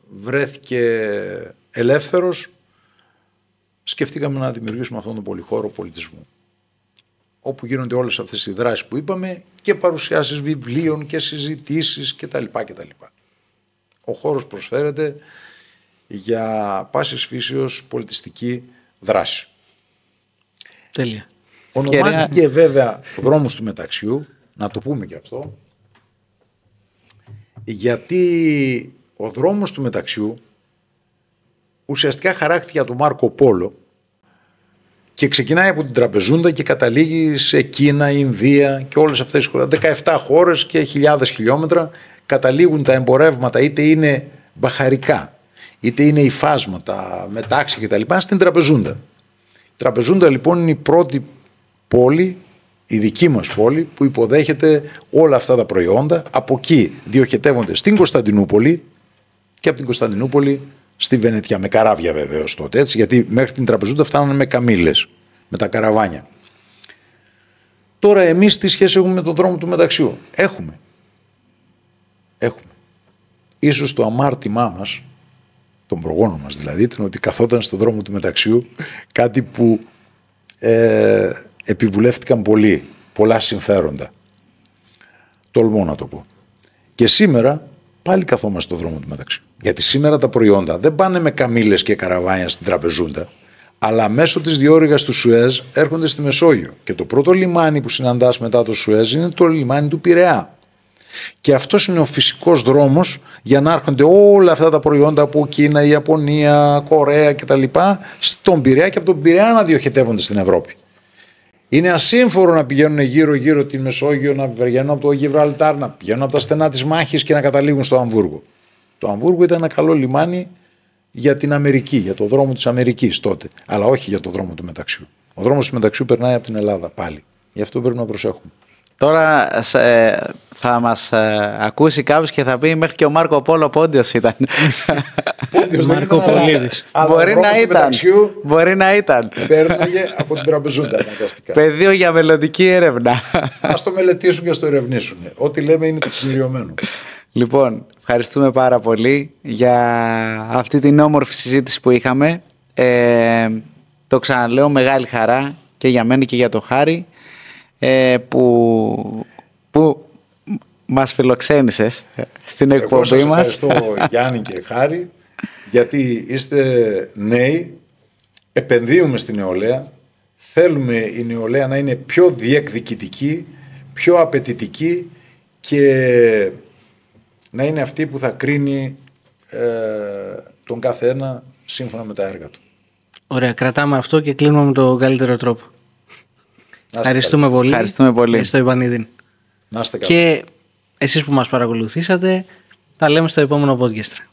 βρέθηκε ελεύθερος, σκεφτήκαμε να δημιουργήσουμε αυτόν τον πολυχώρο πολιτισμού, όπου γίνονται όλες αυτές οι δράσεις που είπαμε και παρουσιάσεις βιβλίων και συζητήσεις κτλ. Ο χώρος προσφέρεται για πάσης φύσεως πολιτιστική δράση. Τέλεια. Ονομάστηκε βέβαια δρόμος του μεταξιού, να το πούμε και αυτό, γιατί ο δρόμος του μεταξιού ουσιαστικά χαράχτηκε από τον Μάρκο Πόλο και ξεκινάει από την Τραπεζούντα και καταλήγει σε Κίνα, Ινδία και όλες αυτές τις χώρες. 17 χώρες και χιλιάδες χιλιόμετρα καταλήγουν τα εμπορεύματα, είτε είναι μπαχαρικά, είτε είναι υφάσματα, μετάξι κτλ. Στην Τραπεζούντα. Η Τραπεζούντα λοιπόν είναι η πρώτη πόλη, η δική μας πόλη, που υποδέχεται όλα αυτά τα προϊόντα. Από εκεί διοχετεύονται στην Κωνσταντινούπολη και από την Κωνσταντινούπολη στη Βενετιά, με καράβια βεβαίως τότε, έτσι, γιατί μέχρι την Τραπεζούντα φτάνανε με καμήλες, με τα καραβάνια. Τώρα εμείς τι σχέση έχουμε με τον δρόμο του μεταξιού? Έχουμε. Ίσως το αμάρτημά μας, των προγόνων μας δηλαδή, ήταν ότι καθόταν στον δρόμο του μεταξιού, κάτι που επιβουλεύτηκαν πολλά συμφέροντα. Τολμώ να το πω. Και σήμερα πάλι καθόμαστε στον δρόμο του μεταξιού. Γιατί σήμερα τα προϊόντα δεν πάνε με καμήλες και καραβάνια στην Τραπεζούντα, αλλά μέσω της διόρυγας του Σουέζ έρχονται στη Μεσόγειο. Και το πρώτο λιμάνι που συναντάς μετά το Σουέζ είναι το λιμάνι του Πειραιά. Και αυτός είναι ο φυσικός δρόμος για να έρχονται όλα αυτά τα προϊόντα από Κίνα, Ιαπωνία, Κορέα κτλ. Στον Πειραιά και από τον Πειραιά να διοχετεύονται στην Ευρώπη. Είναι ασύμφορο να πηγαίνουν γύρω-γύρω τη Μεσόγειο, να βγαίνουν από το Γιβραλτάρ, να πηγαίνουν από τα στενά της μάχης και να καταλήγουν στο Αμβούργο. Το Αμβούργο ήταν ένα καλό λιμάνι για την Αμερική, για το δρόμο της Αμερικής τότε, αλλά όχι για το δρόμο του μεταξιού. Ο δρόμος του μεταξιού περνάει από την Ελλάδα πάλι. Γι' αυτό πρέπει να προσέχουμε. Τώρα θα μας ακούσει κάποιος και θα πει μέχρι και ο Μάρκο Πόλο Πόντιος ήταν. Πόντιος δεν ήταν, Μπορεί να ήταν. Πέρναγε από την Τραπεζούντα αναγκαστικά. Πεδίο για μελλοντική έρευνα. Ας το μελετήσουν και ας το ερευνήσουν. Ό,τι λέμε είναι το συμπληρωμένο. Λοιπόν, ευχαριστούμε πάρα πολύ για αυτή την όμορφη συζήτηση που είχαμε. Το ξαναλέω, μεγάλη χαρά και για μένα και για το Χάρη. Που μας φιλοξένησες στην εκπομπή μας. Ευχαριστώ Γιάννη και Χάρη, γιατί είστε νέοι, επενδύουμε στην νεολαία, θέλουμε η νεολαία να είναι πιο διεκδικητική, πιο απαιτητική και να είναι αυτή που θα κρίνει τον καθένα σύμφωνα με τα έργα του. Ωραία, κρατάμε αυτό και κλείνουμε με τον καλύτερο τρόπο. Ευχαριστούμε πολύ. Ευχαριστούμε πολύ. Στο Ιβανίδιν. Να είστε καλά. Και εσείς που μας παρακολουθήσατε, τα λέμε στο επόμενο podcast.